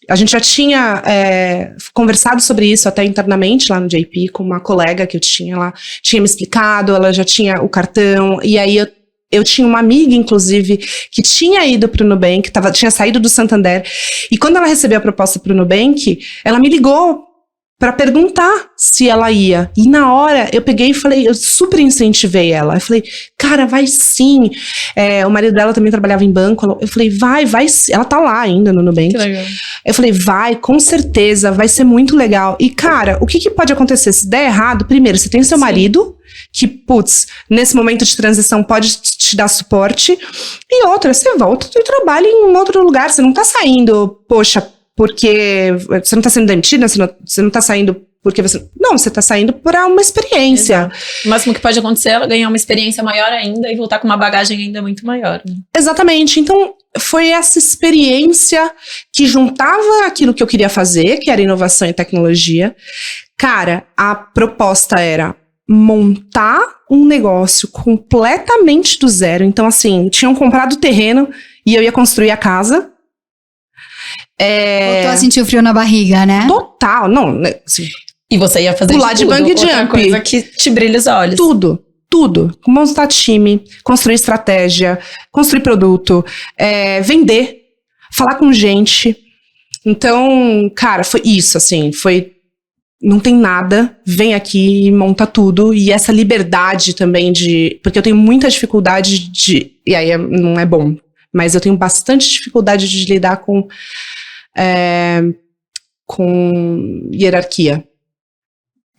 Speaker 3: A gente já tinha conversado sobre isso até internamente lá no JP, com uma colega que eu tinha lá, tinha me explicado, ela já tinha o cartão, e aí eu tinha uma amiga, inclusive, que tinha ido pro Nubank, tinha saído do Santander, e quando ela recebeu a proposta pro Nubank, ela me ligou pra perguntar se ela ia. E na hora, eu peguei e falei, eu super incentivei ela. Eu falei, cara, vai sim. O marido dela também trabalhava em banco. Eu falei, vai sim. Ela tá lá ainda no Nubank.
Speaker 2: Que legal.
Speaker 3: Eu falei, vai, com certeza, vai ser muito legal. E, cara, o que pode acontecer? Se der errado, primeiro, você tem seu marido, que, putz, nesse momento de transição pode te dar suporte. E outra, você volta e trabalha em um outro lugar. Você não tá saindo, poxa, porque você não tá sendo demitida, você não tá saindo porque você... Não, você tá saindo para uma experiência.
Speaker 2: Exato. O máximo que pode acontecer é ela ganhar uma experiência maior ainda e voltar com uma bagagem ainda muito maior. Né?
Speaker 3: Exatamente. Então, foi essa experiência que juntava aquilo que eu queria fazer, que era inovação e tecnologia. Cara, a proposta era montar um negócio completamente do zero. Então, assim, tinham comprado o terreno e eu ia construir a casa.
Speaker 1: Voltou a sentir o frio na barriga, né?
Speaker 3: Total, não, assim,
Speaker 2: e você ia fazer
Speaker 3: pular de bungee jump.
Speaker 2: Outra coisa que te brilha os olhos.
Speaker 3: Tudo. Montar time, construir estratégia, construir produto, vender, falar com gente. Então, cara, foi isso, assim, não tem nada, vem aqui e monta tudo. E essa liberdade também porque eu tenho muita dificuldade e aí não é bom, mas eu tenho bastante dificuldade de lidar com hierarquia.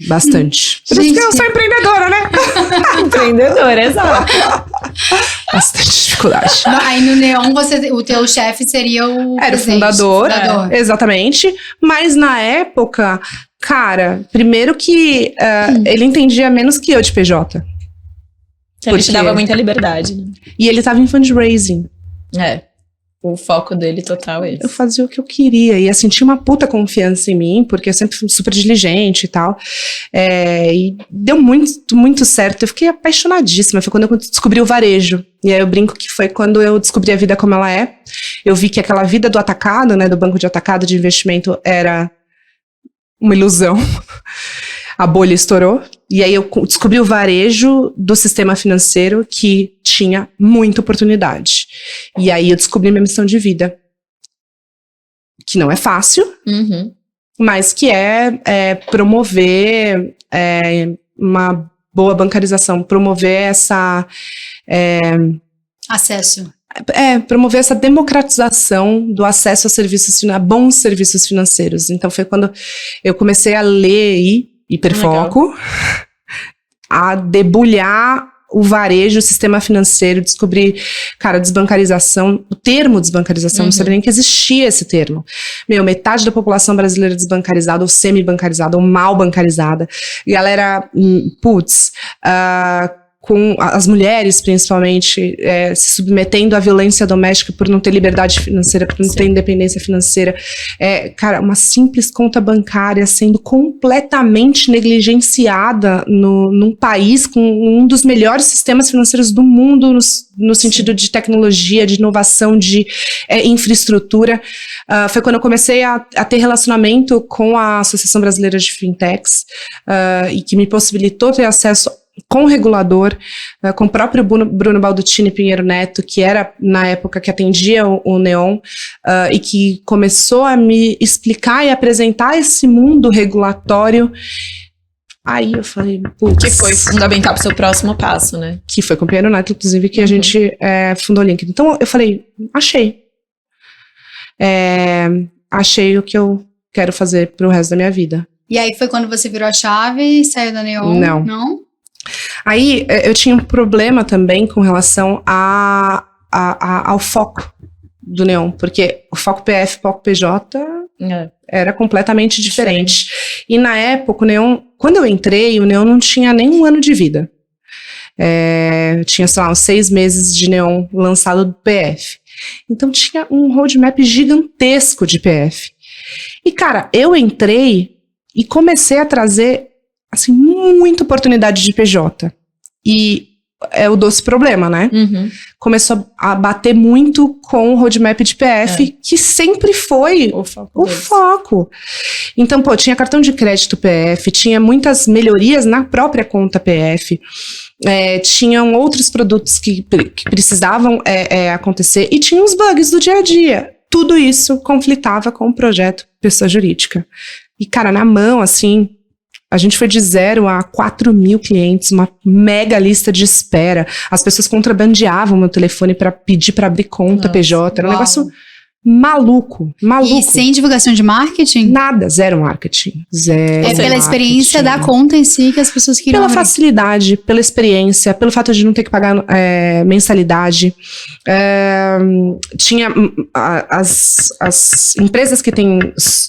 Speaker 3: Bastante. Por isso que eu sou empreendedora, né?
Speaker 2: Empreendedora, exato.
Speaker 3: Bastante dificuldade.
Speaker 1: Aí no Neon, o teu chefe seria o
Speaker 3: Era o fundador. Exatamente. Mas na época, cara, primeiro que ele entendia menos que eu de PJ.
Speaker 2: Ele te dava muita liberdade. Né?
Speaker 3: E ele tava em fundraising.
Speaker 2: O foco dele total é esse.
Speaker 3: Eu fazia o que eu queria. E assim, tinha uma puta confiança em mim, porque eu sempre fui super diligente e tal. E deu muito, muito certo. Eu fiquei apaixonadíssima. Foi quando eu descobri o varejo. E aí eu brinco que foi quando eu descobri a vida como ela é. Eu vi que aquela vida do atacado, né, do banco de atacado de investimento, era uma ilusão. A bolha estourou. E aí eu descobri o varejo do sistema financeiro que tinha muita oportunidade. E aí eu descobri minha missão de vida. Que não é fácil, mas que é promover uma boa bancarização, promover essa...
Speaker 1: Acesso.
Speaker 3: Promover essa democratização do acesso a bons serviços financeiros. Então foi quando eu comecei a ler Hiperfoco, a debulhar o varejo, o sistema financeiro, descobrir, cara, desbancarização, o termo desbancarização, não sabia nem que existia esse termo. Metade da população brasileira desbancarizada, ou semi-bancarizada, ou mal bancarizada. Galera, com as mulheres, principalmente, se submetendo à violência doméstica por não ter liberdade financeira, por não ter independência financeira. Cara, uma simples conta bancária sendo completamente negligenciada num país com um dos melhores sistemas financeiros do mundo, no sentido de tecnologia, de inovação, de infraestrutura. Foi quando eu comecei a ter relacionamento com a Associação Brasileira de Fintechs, e que me possibilitou ter acesso com o regulador, com o próprio Bruno Baldutini Pinheiro Neto, que era, na época, que atendia o Neon, e que começou a me explicar e apresentar esse mundo regulatório. Aí eu falei, putz.
Speaker 2: Que foi fundamental para o seu próximo passo, né?
Speaker 3: Que foi com o Pinheiro Neto, inclusive, que a gente fundou o LinkedIn. Então, eu falei, achei. Achei o que eu quero fazer pro resto da minha vida.
Speaker 1: E aí foi quando você virou a chave e saiu da Neon? Não?
Speaker 3: Aí eu tinha um problema também com relação ao foco do Neon, porque o foco PF, foco PJ era completamente diferente. E na época, o Neon, quando eu entrei, o Neon não tinha nem um ano de vida. Tinha, sei lá, uns 6 meses de Neon lançado do PF. Então tinha um roadmap gigantesco de PF. E cara, eu entrei e comecei a trazer assim, muita oportunidade de PJ. E é o doce problema, né? Começou a bater muito com o roadmap de PF, que sempre foi o foco. Então, tinha cartão de crédito PF, tinha muitas melhorias na própria conta PF, tinham outros produtos que precisavam acontecer, e tinha os bugs do dia a dia. Tudo isso conflitava com o projeto pessoa jurídica. E, cara, na mão, assim... A gente foi de 0 a 4.000 clientes, uma mega lista de espera. As pessoas contrabandeavam meu telefone para pedir para abrir conta PJ. Era um negócio maluco.
Speaker 1: E sem divulgação de marketing?
Speaker 3: Nada, zero marketing.
Speaker 1: Pela experiência da conta em si que as pessoas queriam.
Speaker 3: Pela facilidade, pela experiência, pelo fato de não ter que pagar mensalidade. Tinha as empresas que têm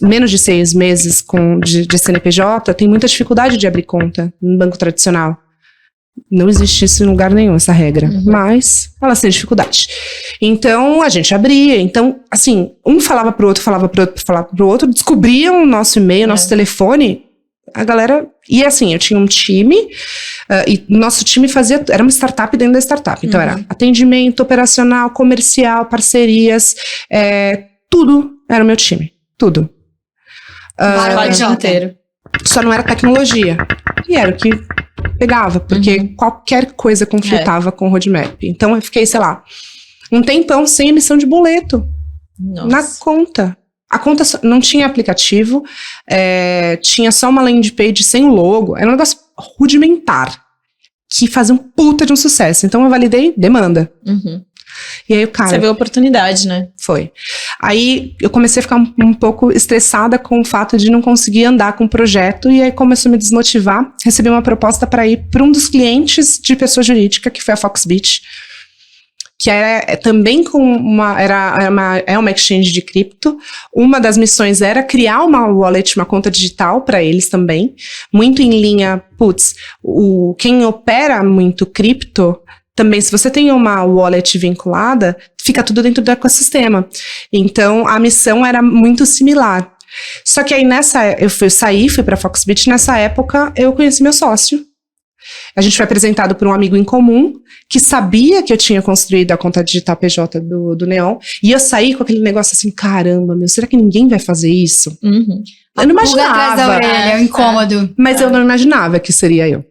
Speaker 3: menos de 6 meses de CNPJ têm muita dificuldade de abrir conta no banco tradicional. Não existe isso em lugar nenhum, essa regra. Mas elas têm dificuldade. Então, a gente abria. Então, assim, um falava pro outro, falava pro outro, descobriam o nosso e-mail, nosso telefone. A galera... E assim, eu tinha um time, e nosso time era uma startup dentro da startup. Então, era atendimento, operacional, comercial, parcerias, tudo era o meu time. Tudo.
Speaker 2: O dia inteiro.
Speaker 3: Só não era tecnologia. E era o que pegava, porque qualquer coisa conflitava com o roadmap. Então, eu fiquei, sei lá, um tempão sem emissão de boleto.
Speaker 2: Nossa.
Speaker 3: Na conta. A conta não tinha aplicativo, tinha só uma landing page sem o logo. Era um negócio rudimentar, que fazia um puta de um sucesso. Então, eu validei demanda. E aí o cara...
Speaker 2: Você viu a oportunidade, né?
Speaker 3: Foi. Aí eu comecei a ficar um pouco estressada com o fato de não conseguir andar com o projeto, e aí começou a me desmotivar. Recebi uma proposta para ir para um dos clientes de pessoa jurídica, que foi a Foxbit, que era também com uma exchange de cripto. Uma das missões era criar uma wallet, uma conta digital para eles também, muito em linha, quem opera muito cripto, também, se você tem uma wallet vinculada, fica tudo dentro do ecossistema. Então, a missão era muito similar. Só que aí eu fui pra Foxbit, nessa época eu conheci meu sócio. A gente foi apresentado por um amigo em comum, que sabia que eu tinha construído a conta digital PJ do Neon, e eu saí com aquele negócio assim, caramba, será que ninguém vai fazer isso?
Speaker 2: Uhum.
Speaker 1: Pulga
Speaker 3: Eu não imaginava.
Speaker 1: atrás da orelha, é um incômodo.
Speaker 3: Mas eu não imaginava que seria eu.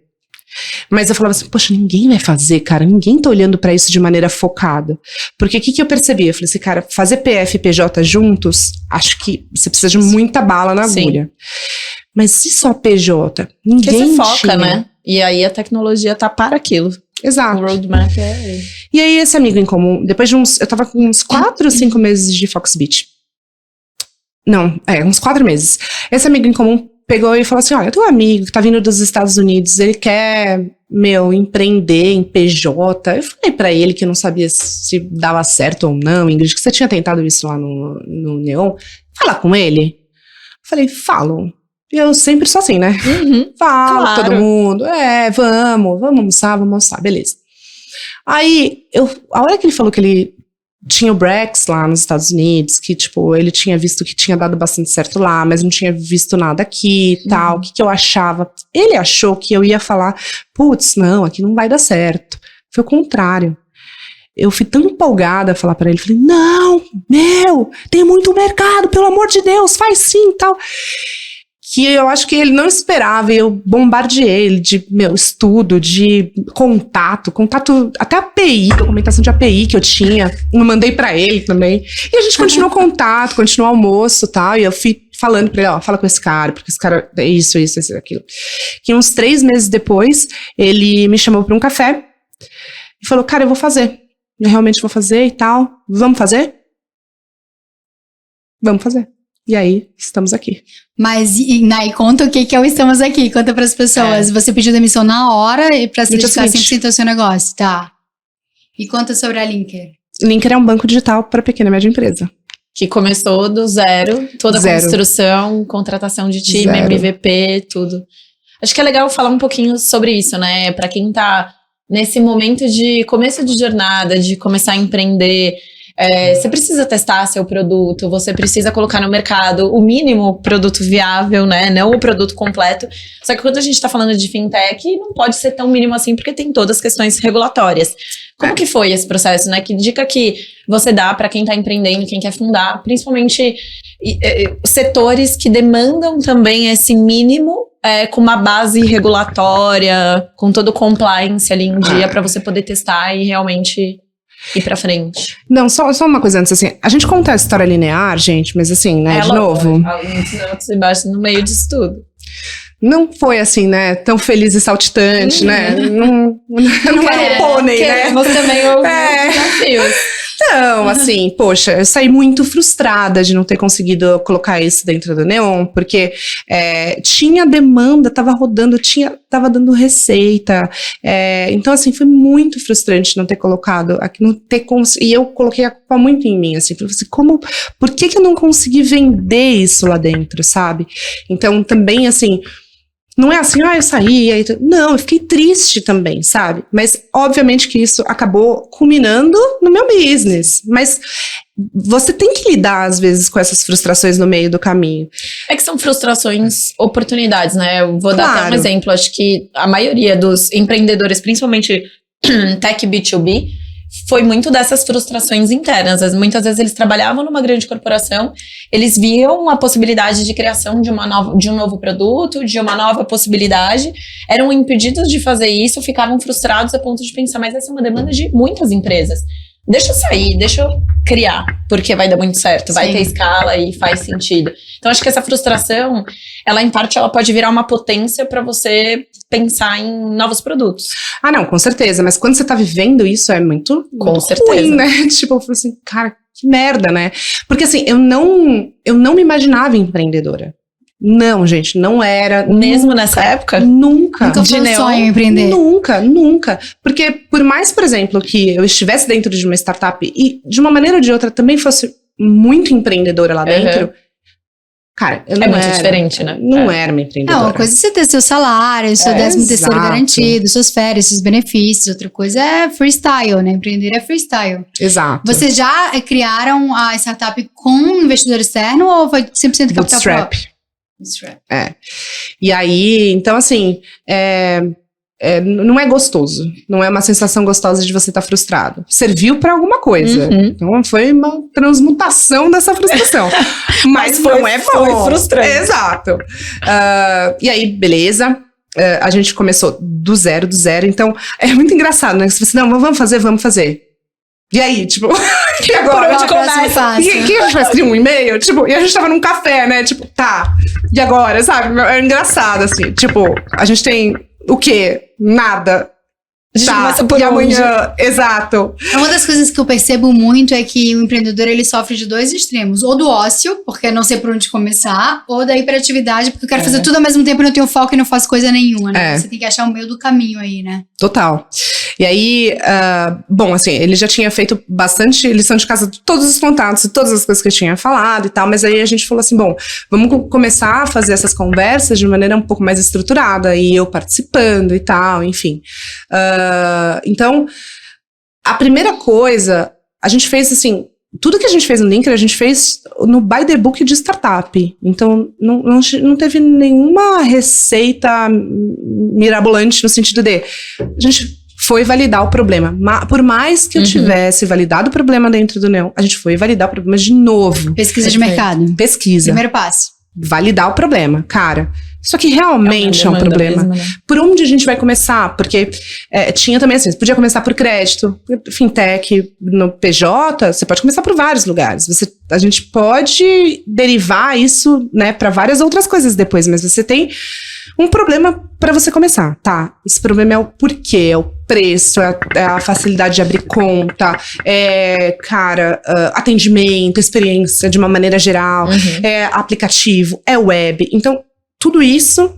Speaker 3: Mas eu falava assim, poxa, ninguém vai fazer, cara, ninguém tá olhando pra isso de maneira focada. Porque o que eu percebi? Eu falei assim, cara, fazer PF e PJ juntos, acho que você precisa de muita bala na agulha. Mas se só PJ, ninguém
Speaker 2: Porque você foca,
Speaker 3: tinha.
Speaker 2: né? E aí a tecnologia tá para aquilo.
Speaker 3: Exato.
Speaker 2: O roadmap é...
Speaker 3: E aí esse amigo em comum, depois de eu tava com uns 4 ou 5 meses de Foxbit. Não, uns 4 meses. Esse amigo em comum pegou e falou assim, olha, eu tenho um amigo que tá vindo dos Estados Unidos, ele quer, empreender em PJ. Eu falei pra ele que eu não sabia se dava certo ou não, Ingrid, que você tinha tentado isso lá no Neon. Fala com ele. Eu falei, falo. E eu sempre sou assim, né? Falo,
Speaker 2: Claro.
Speaker 3: todo mundo. Vamos almoçar, beleza. Aí, a hora que ele falou que ele tinha o Brex lá nos Estados Unidos, que, tipo, ele tinha visto que tinha dado bastante certo lá, mas não tinha visto nada aqui e tal, o que eu achava? Ele achou que eu ia falar, putz, não, aqui não vai dar certo. Foi o contrário. Eu fui tão empolgada a falar pra ele, falei, não, tem muito mercado, pelo amor de Deus, faz sim e tal. Que eu acho que ele não esperava, e eu bombardeei ele de, estudo, de contato, até API, documentação de API que eu tinha, eu mandei pra ele também. E a gente continuou contato, continuou almoço e tal, e eu fui falando pra ele, ó, fala com esse cara, porque esse cara é isso, aquilo. Que uns 3 meses depois, ele me chamou pra um café e falou, cara, eu vou fazer. Eu realmente vou fazer e tal. Vamos fazer? Vamos fazer. E aí, estamos aqui.
Speaker 1: Mas, Nai, conta o que é o Estamos Aqui. Conta pras pessoas. Você pediu demissão na hora e pra se dedicar 100% ao seu negócio. Tá. E conta sobre a Linker.
Speaker 3: Linker é um banco digital para pequena e média empresa.
Speaker 2: Que começou do zero, toda a construção, contratação de time, MVP, tudo. Acho que é legal falar um pouquinho sobre isso, né? Pra quem tá nesse momento de começo de jornada, de começar a empreender... você precisa testar seu produto, você precisa colocar no mercado o mínimo produto viável, né? Não o produto completo. Só que quando a gente tá falando de fintech, não pode ser tão mínimo assim, porque tem todas as questões regulatórias. Como que foi esse processo, né? Que dica que você dá para quem tá empreendendo, quem quer fundar, principalmente setores que demandam também esse mínimo, com uma base regulatória, com todo o compliance ali em dia, para você poder testar e realmente... ir pra frente.
Speaker 3: Não, só uma coisa antes, assim, a gente conta a história linear, gente, mas assim, né, de novo...
Speaker 2: Muitos altos e baixos no meio disso tudo.
Speaker 3: Não foi assim, né, tão feliz e saltitante, né, não é um pônei, né.
Speaker 2: Você também ouviu desafios.
Speaker 3: Então, assim, poxa, eu saí muito frustrada de não ter conseguido colocar isso dentro do Neon, porque tinha demanda, tava rodando, tava dando receita, então, assim, foi muito frustrante não ter colocado, e eu coloquei a culpa muito em mim, assim, falei assim, por que eu não consegui vender isso lá dentro, sabe? Então, também, assim, não é assim, eu saí, aí... Não, eu fiquei triste também, sabe? Mas, obviamente que isso acabou culminando no meu business. Mas você tem que lidar, às vezes, com essas frustrações no meio do caminho.
Speaker 2: É que são frustrações, oportunidades, né? Eu vou dar até um exemplo. Acho que a maioria dos empreendedores, principalmente tech B2B, foi muito dessas frustrações internas. Muitas vezes eles trabalhavam numa grande corporação, eles viam a possibilidade de criação de um novo produto, de uma nova possibilidade, eram impedidos de fazer isso, ficavam frustrados a ponto de pensar, mas essa é uma demanda de muitas empresas. Deixa eu sair, deixa eu criar, porque vai dar muito certo, vai ter escala e faz sentido. Então, acho que essa frustração, ela em parte, ela pode virar uma potência para você pensar em novos produtos.
Speaker 3: Ah, não, com certeza, mas quando você tá vivendo isso, é muito ruim, né? Tipo, eu falei assim, cara, que merda, né? Porque assim, eu não me imaginava empreendedora. Não, gente, não era.
Speaker 2: Mesmo nessa época?
Speaker 3: Nunca.
Speaker 1: Nunca foi um sonho empreender?
Speaker 3: Nunca. Porque por mais, por exemplo, que eu estivesse dentro de uma startup e de uma maneira ou de outra também fosse muito empreendedora lá dentro, Cara, eu
Speaker 2: É muito diferente, né?
Speaker 3: Não era uma empreendedora.
Speaker 1: Uma coisa é você ter seu salário, seu 13º garantido, suas férias, seus benefícios. Outra coisa é freestyle, né? Empreender é freestyle.
Speaker 3: Exato.
Speaker 1: Vocês já criaram a startup com investidor externo ou foi 100% capital próprio?
Speaker 3: Bootstrap. E aí, então assim, não é gostoso. Não é uma sensação gostosa de você estar frustrado. Serviu pra alguma coisa. Então foi uma transmutação dessa frustração. Mas
Speaker 2: foi frustrante.
Speaker 3: Exato. E aí, beleza. A gente começou do zero. Então, é muito engraçado, né? Você fala assim, não, vamos fazer. E aí, tipo, e agora?
Speaker 1: Por onde começa?
Speaker 3: E a gente vai escrever um e-mail? Tipo, e a gente tava num café, né? Tipo, tá. E agora, sabe? É engraçado, assim. Tipo, a gente tem o quê? Nada.
Speaker 2: A gente começa por
Speaker 3: e
Speaker 2: onde?
Speaker 3: amanhã, exato.
Speaker 1: Uma das coisas que eu percebo muito é que o empreendedor, ele sofre de 2 extremos. Ou do ócio, porque não sei por onde começar, ou da hiperatividade, porque eu quero fazer tudo ao mesmo tempo e não tenho foco e não faço coisa nenhuma, né? Você tem que achar o meio do caminho aí, né?
Speaker 3: Total. E aí, bom, assim, ele já tinha feito bastante lição de casa de todos os contatos e todas as coisas que eu tinha falado e tal, mas aí a gente falou assim, bom, vamos começar a fazer essas conversas de maneira um pouco mais estruturada, e eu participando e tal, enfim. Então, a primeira coisa, a gente fez assim, tudo que a gente fez no Linker, a gente fez no by the book de startup. Então, não teve nenhuma receita mirabolante no sentido de... A gente foi validar o problema. Por mais que eu tivesse validado o problema dentro do Neon, a gente foi validar o problema de novo.
Speaker 1: Pesquisa de mercado.
Speaker 3: Pesquisa.
Speaker 1: Primeiro passo.
Speaker 3: Validar o problema. Cara, isso aqui realmente é um problema.
Speaker 2: Mesmo, né?
Speaker 3: Por onde a gente vai começar? Porque tinha também assim, você podia começar por crédito, fintech, no PJ, você pode começar por vários lugares. A gente pode derivar isso, né, para várias outras coisas depois, mas você tem um problema para você começar, tá? Esse problema é o porquê, é o preço, é a facilidade de abrir conta, atendimento, experiência de uma maneira geral, é aplicativo, é web. Então, tudo isso,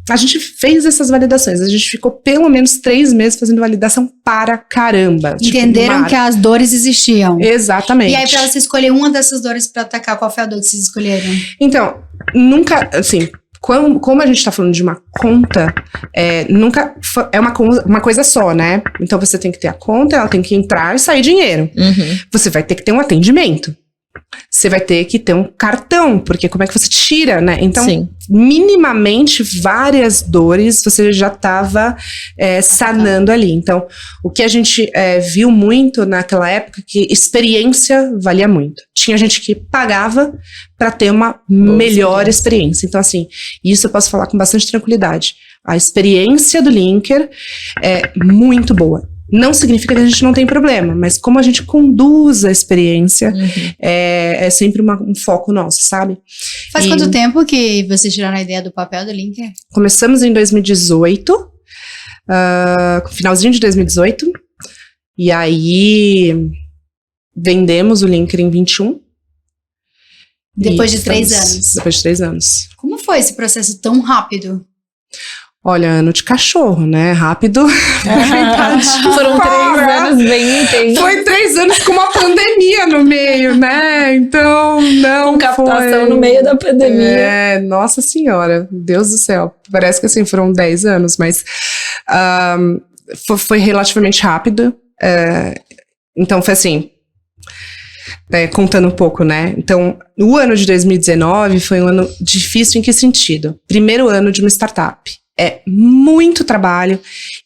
Speaker 3: a gente fez essas validações. A gente ficou pelo menos 3 meses fazendo validação para caramba.
Speaker 1: Entenderam que as dores existiam.
Speaker 3: Exatamente.
Speaker 1: E aí, pra você escolher uma dessas dores pra atacar, qual foi a dor que vocês escolheram?
Speaker 3: Então, nunca, assim, como a gente tá falando de uma conta, nunca é uma coisa só, né? Então, você tem que ter a conta, ela tem que entrar e sair dinheiro. Você vai ter que ter um atendimento. Você vai ter que ter um cartão, porque como é que você tira, né? Então, minimamente, várias dores você já estava sanando ali. Então, o que a gente viu muito naquela época, que experiência valia muito. Tinha gente que pagava para ter uma melhor experiência. Então, assim, isso eu posso falar com bastante tranquilidade. A experiência do Linker é muito boa. Não significa que a gente não tem problema, mas como a gente conduz a experiência, é sempre um foco nosso, sabe?
Speaker 1: Faz quanto tempo que vocês tiraram a ideia do papel do Linker?
Speaker 3: Começamos em 2018, finalzinho de 2018, e aí vendemos o Linker em 21.
Speaker 1: Depois de 3 anos.
Speaker 3: Depois de 3 anos.
Speaker 1: Como foi esse processo tão rápido?
Speaker 3: Olha, ano de cachorro, né? Rápido.
Speaker 2: Foram 3 anos bem intensos.
Speaker 3: Foi 3 anos com uma pandemia no meio, né? Então, não.
Speaker 2: Com captação no meio da pandemia.
Speaker 3: Nossa senhora, Deus do céu. Parece que assim, foram 10 anos, mas foi relativamente rápido. Então, foi assim. Contando um pouco, né? Então, o ano de 2019 foi um ano difícil em que sentido? Primeiro ano de uma startup. É muito trabalho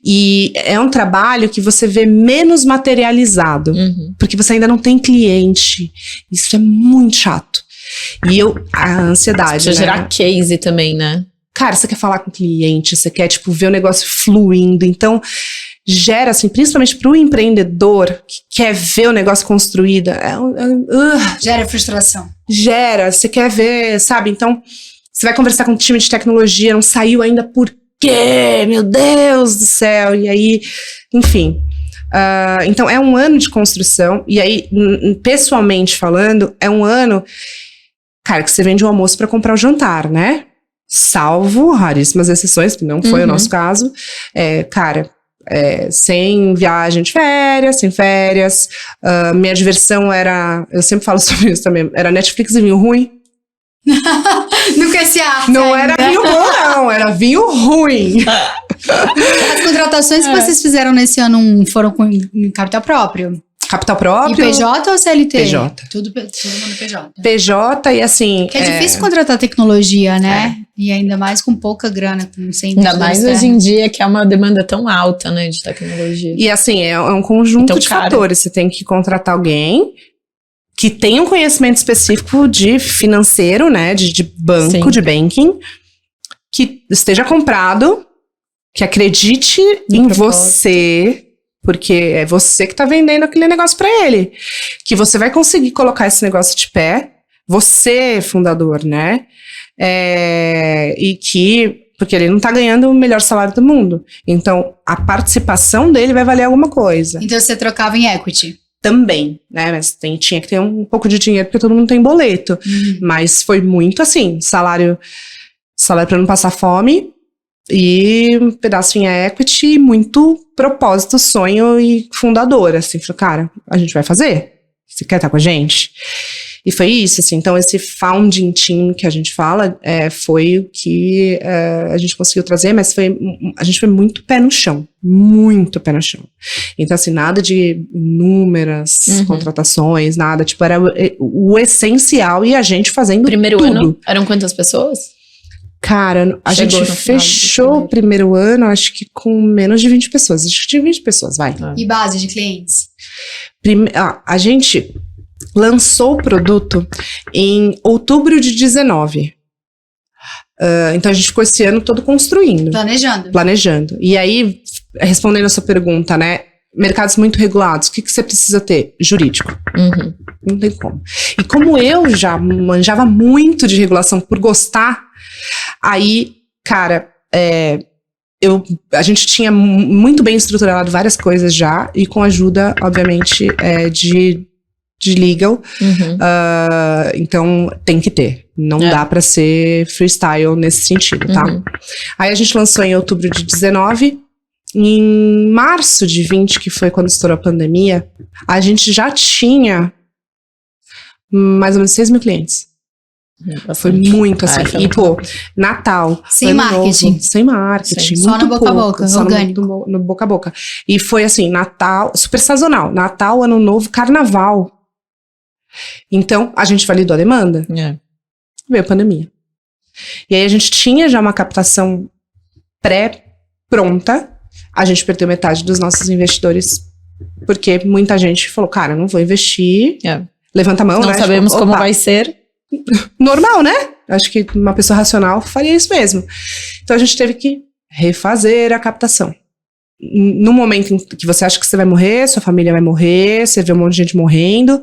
Speaker 3: e é um trabalho que você vê menos materializado, porque você ainda não tem cliente. Isso é muito chato. E a ansiedade,
Speaker 2: precisa gerar case também, né?
Speaker 3: Cara, você quer falar com o cliente, você quer, tipo, ver o negócio fluindo. Então, gera, assim, principalmente para o empreendedor que quer ver o negócio construído.
Speaker 1: Gera frustração.
Speaker 3: Gera, você quer ver, sabe? Então, você vai conversar com o time de tecnologia, não saiu ainda por quê? Meu Deus do céu! E aí, enfim. Então, é um ano de construção. E aí, pessoalmente falando, é um ano, cara, que você vende o almoço para comprar o jantar, né? Salvo raríssimas exceções, que não foi o nosso caso. Sem viagem de férias, sem férias. Minha diversão era, eu sempre falo sobre isso também, era Netflix e vinho ruim.
Speaker 1: No QCA.
Speaker 3: Não era vinho bom, não. Era vinho ruim.
Speaker 1: As contratações que vocês fizeram nesse ano foram com em capital próprio?
Speaker 3: Capital próprio.
Speaker 1: E PJ ou CLT?
Speaker 3: PJ.
Speaker 1: Todo mundo PJ.
Speaker 3: PJ e assim...
Speaker 1: Que é difícil contratar tecnologia, né? E ainda mais com pouca grana, com 100
Speaker 2: Ainda mais hoje em dia, que é uma demanda tão alta, né, de tecnologia.
Speaker 3: E assim, é um conjunto
Speaker 2: Então,
Speaker 3: de fatores. Você tem que contratar alguém que tenha um conhecimento específico de financeiro, né, de banco,
Speaker 2: Sim.
Speaker 3: de banking, que esteja comprado, que acredite em você, porque é você que tá vendendo aquele negócio para ele. Que você vai conseguir colocar esse negócio de pé, você, fundador, né? E que, porque ele não tá ganhando o melhor salário do mundo. Então, a participação dele vai valer alguma coisa.
Speaker 1: Então você trocava em equity.
Speaker 3: Também, né? Mas tinha que ter um pouco de dinheiro, porque todo mundo tem boleto. Mas foi muito assim, salário para não passar fome e um pedaço em equity, muito propósito, sonho e fundador, assim. Falei, cara, a gente vai fazer? Você quer estar com a gente? E foi isso, assim. Então, esse founding team que a gente fala foi o que a gente conseguiu trazer, mas a gente foi muito pé no chão. Muito pé no chão. Então, assim, nada de inúmeras contratações, nada. Tipo, era o essencial e a gente fazendo
Speaker 2: Primeiro
Speaker 3: tudo.
Speaker 2: ano, eram quantas pessoas?
Speaker 3: Cara, a
Speaker 2: Chegou
Speaker 3: gente
Speaker 2: no final
Speaker 3: fechou
Speaker 2: do
Speaker 3: o primeiro ano, acho que com menos de 20 pessoas. Acho que tinha 20 pessoas, vai.
Speaker 1: E base de clientes?
Speaker 3: A gente lançou o produto em outubro de 19. Então a gente ficou esse ano todo construindo. Planejando. E aí, respondendo a sua pergunta, né? Mercados muito regulados, o que você precisa ter? Jurídico. Não tem como. E como eu já manjava muito de regulação por gostar, aí, cara, a gente tinha muito bem estruturado várias coisas já, e com a ajuda, obviamente, de legal. Então, tem que ter. Não dá pra ser freestyle nesse sentido, tá? Aí a gente lançou em outubro de 19. Em março de 20, que foi quando estourou a pandemia, a gente já tinha mais ou menos 6 mil clientes. Foi muito assim. E, pô, Natal.
Speaker 1: Sem marketing.
Speaker 3: Sem marketing.
Speaker 1: Só no boca a boca, orgânico.
Speaker 3: No boca a boca. E foi assim, Natal, super sazonal. Natal, Ano Novo, Carnaval. Então, a gente validou a demanda. Veio a pandemia. E aí a gente tinha já uma captação pré-pronta. A gente perdeu metade dos nossos investidores, porque muita gente falou, cara, não vou investir. Levanta a mão,
Speaker 2: não
Speaker 3: né?
Speaker 2: sabemos
Speaker 3: tipo,
Speaker 2: como vai ser.
Speaker 3: Normal, né? Acho que uma pessoa racional faria isso mesmo. Então a gente teve que refazer a captação. No momento em que você acha que você vai morrer, sua família vai morrer, você vê um monte de gente morrendo,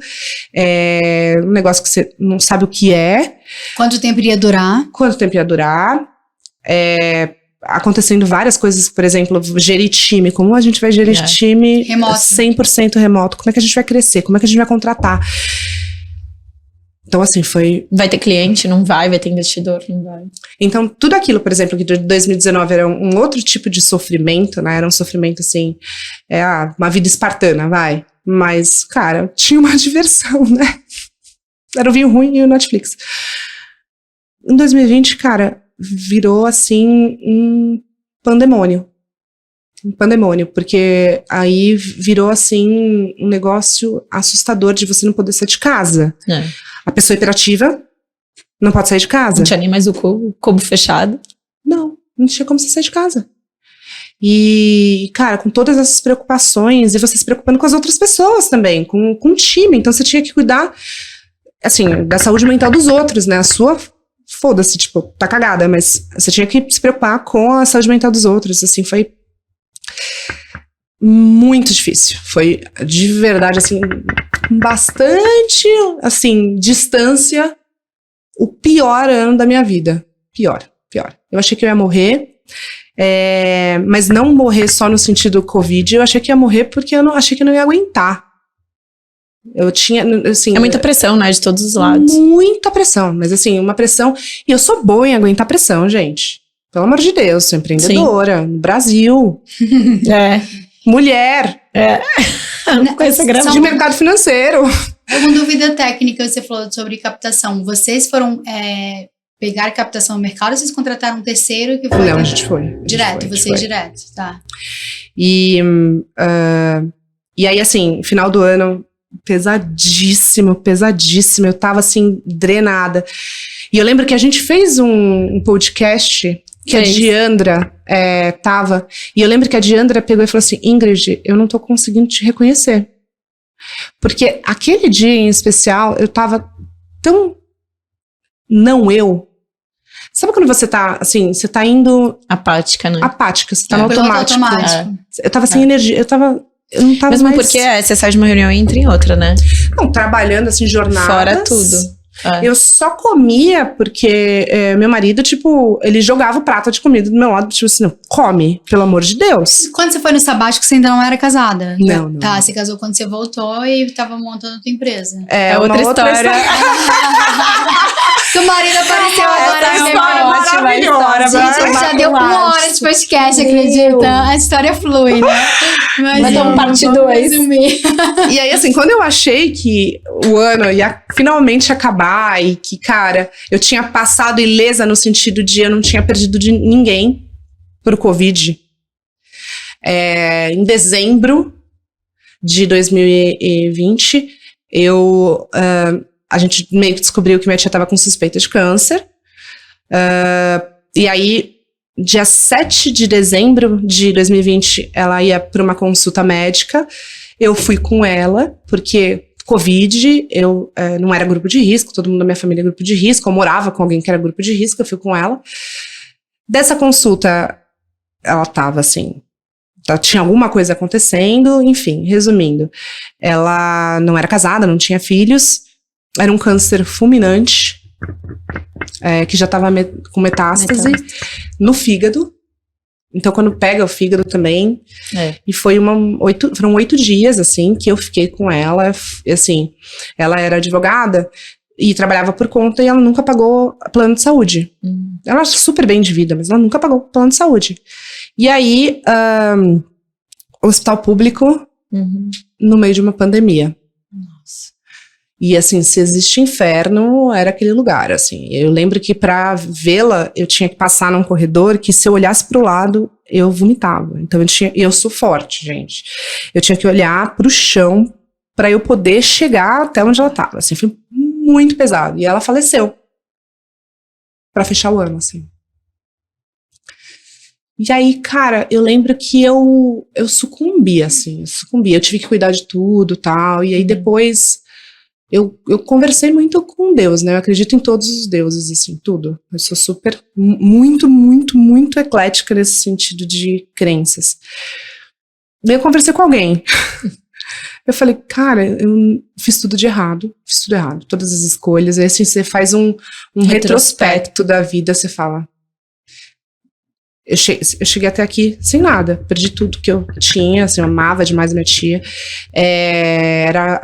Speaker 3: um negócio que você não sabe o que é.
Speaker 1: Quanto tempo iria durar?
Speaker 3: Acontecendo várias coisas, por exemplo, gerir time. Como a gente vai gerir time
Speaker 1: remoto.
Speaker 3: 100% remoto? Como é que a gente vai crescer? Como é que a gente vai contratar? Então, assim, foi...
Speaker 2: Vai ter cliente? Não vai. Vai ter investidor? Não vai.
Speaker 3: Então, tudo aquilo, por exemplo, que de 2019 era um outro tipo de sofrimento, né? Era um sofrimento, assim, uma vida espartana, vai. Mas, cara, tinha uma diversão, né? Era o vinho ruim e o Netflix. Em 2020, cara, virou, assim, um pandemônio. Porque aí virou, assim, um negócio assustador de você não poder sair de casa. A pessoa hiperativa não pode sair de casa.
Speaker 2: Não tinha nem mais o cubo fechado.
Speaker 3: Não tinha como você sair de casa. E, cara, com todas essas preocupações, e você se preocupando com as outras pessoas também, com o time. Então, você tinha que cuidar, assim, da saúde mental dos outros, né? A sua, foda-se, tipo, tá cagada, mas você tinha que se preocupar com a saúde mental dos outros. Assim, foi muito difícil. Foi, de verdade, assim, bastante, assim, distância, o pior ano da minha vida. Pior. Eu achei que eu ia morrer, mas não morrer só no sentido Covid, eu achei que ia morrer porque eu achei que eu não ia aguentar. Eu tinha, assim...
Speaker 2: É muita pressão, né, de todos os lados.
Speaker 3: Muita pressão, mas assim, uma pressão... E eu sou boa em aguentar pressão, gente. Pelo amor de Deus, sou empreendedora, no Brasil. Mulher.
Speaker 2: Coisa grave.
Speaker 3: De mercado financeiro.
Speaker 1: Uma dúvida técnica, você falou sobre captação. Vocês foram pegar captação no mercado ou vocês contrataram um terceiro que foi?
Speaker 3: Não, a gente foi.
Speaker 1: Direto, vocês direto, tá.
Speaker 3: E aí, assim, final do ano, pesadíssimo. Eu tava, assim, drenada. E eu lembro que a gente fez um podcast que a Diandra tava. E eu lembro que a Diandra pegou e falou assim, Ingrid, eu não tô conseguindo te reconhecer. Porque aquele dia em especial, eu tava tão não eu. Sabe quando você tá, assim, você tá indo...
Speaker 2: Apática, né?
Speaker 3: Apática, você tá no automático. Eu tava sem energia, eu não tava
Speaker 2: mesmo
Speaker 3: mais...
Speaker 2: porque você sai de uma reunião e entra em outra, né?
Speaker 3: Não, trabalhando, assim, jornadas.
Speaker 2: Fora tudo.
Speaker 3: Eu só comia porque meu marido, tipo, ele jogava o prato de comida do meu lado, tipo assim, não, come, pelo amor de Deus.
Speaker 1: Quando você foi no sabático, você ainda não era casada?
Speaker 3: Não.
Speaker 1: Tá, você casou quando você voltou e tava montando a tua empresa.
Speaker 3: É outra história.
Speaker 1: Seu marido apareceu agora.
Speaker 3: Gente,
Speaker 1: já deu 1 hora de podcast, acredita? A história flui, né?
Speaker 2: Mas é um parte 2.
Speaker 3: E aí, assim, quando eu achei que o ano ia finalmente acabar e que, cara, eu tinha passado ilesa no sentido de eu não tinha perdido de ninguém pro Covid. Em dezembro de 2020, a gente meio que descobriu que minha tia estava com suspeita de câncer. E aí, dia 7 de dezembro de 2020, ela ia para uma consulta médica. Eu fui com ela, porque Covid, eu não era grupo de risco, todo mundo da minha família é grupo de risco, eu morava com alguém que era grupo de risco, eu fui com ela. Dessa consulta, ela tava assim... Tinha alguma coisa acontecendo, enfim, resumindo. Ela não era casada, não tinha filhos... Era um câncer fulminante, que já estava com metástase no fígado. Então, quando pega o fígado também. E foram 8 dias, assim, que eu fiquei com ela. Assim, ela era advogada e trabalhava por conta e ela nunca pagou plano de saúde. Ela era super bem de vida, mas ela nunca pagou plano de saúde. E aí, hospital público, no meio de uma pandemia. E assim, se existe inferno, era aquele lugar, assim. Eu lembro que pra vê-la, eu tinha que passar num corredor que se eu olhasse pro lado, eu vomitava. Então eu sou forte, gente. Eu tinha que olhar pro chão pra eu poder chegar até onde ela tava. Assim, foi muito pesado. E ela faleceu. Pra fechar o ano, assim. E aí, cara, eu lembro que eu sucumbi, assim. Eu tive que cuidar de tudo e tal. E aí depois... Eu conversei muito com Deus, né? Eu acredito em todos os deuses, assim, tudo. Eu sou super, muito eclética nesse sentido de crenças. Daí eu conversei com alguém. Eu falei, cara, eu fiz tudo errado. Todas as escolhas. Aí assim, você faz um retrospecto da vida, você fala... Eu cheguei até aqui sem nada, perdi tudo que eu tinha, assim, eu amava demais a minha tia, era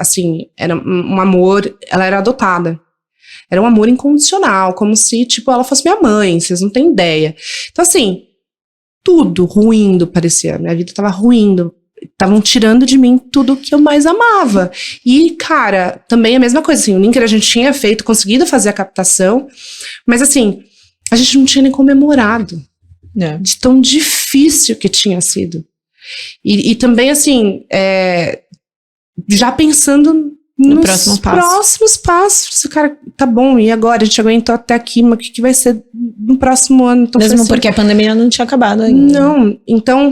Speaker 3: um amor, ela era adotada, era um amor incondicional, como se, tipo, ela fosse minha mãe, vocês não têm ideia. Então, assim, tudo ruindo parecia, minha vida tava ruindo, estavam tirando de mim tudo que eu mais amava. E, cara, também a mesma coisa, assim, o Ninker a gente tinha feito, conseguido fazer a captação, mas, assim, a gente não tinha nem comemorado. De tão difícil que tinha sido. E também, assim, já pensando nos próximos passos. Cara, tá bom, e agora? A gente aguentou até aqui, mas o que vai ser no próximo ano? Então,
Speaker 2: mesmo porque a pandemia não tinha acabado ainda.
Speaker 3: Não, então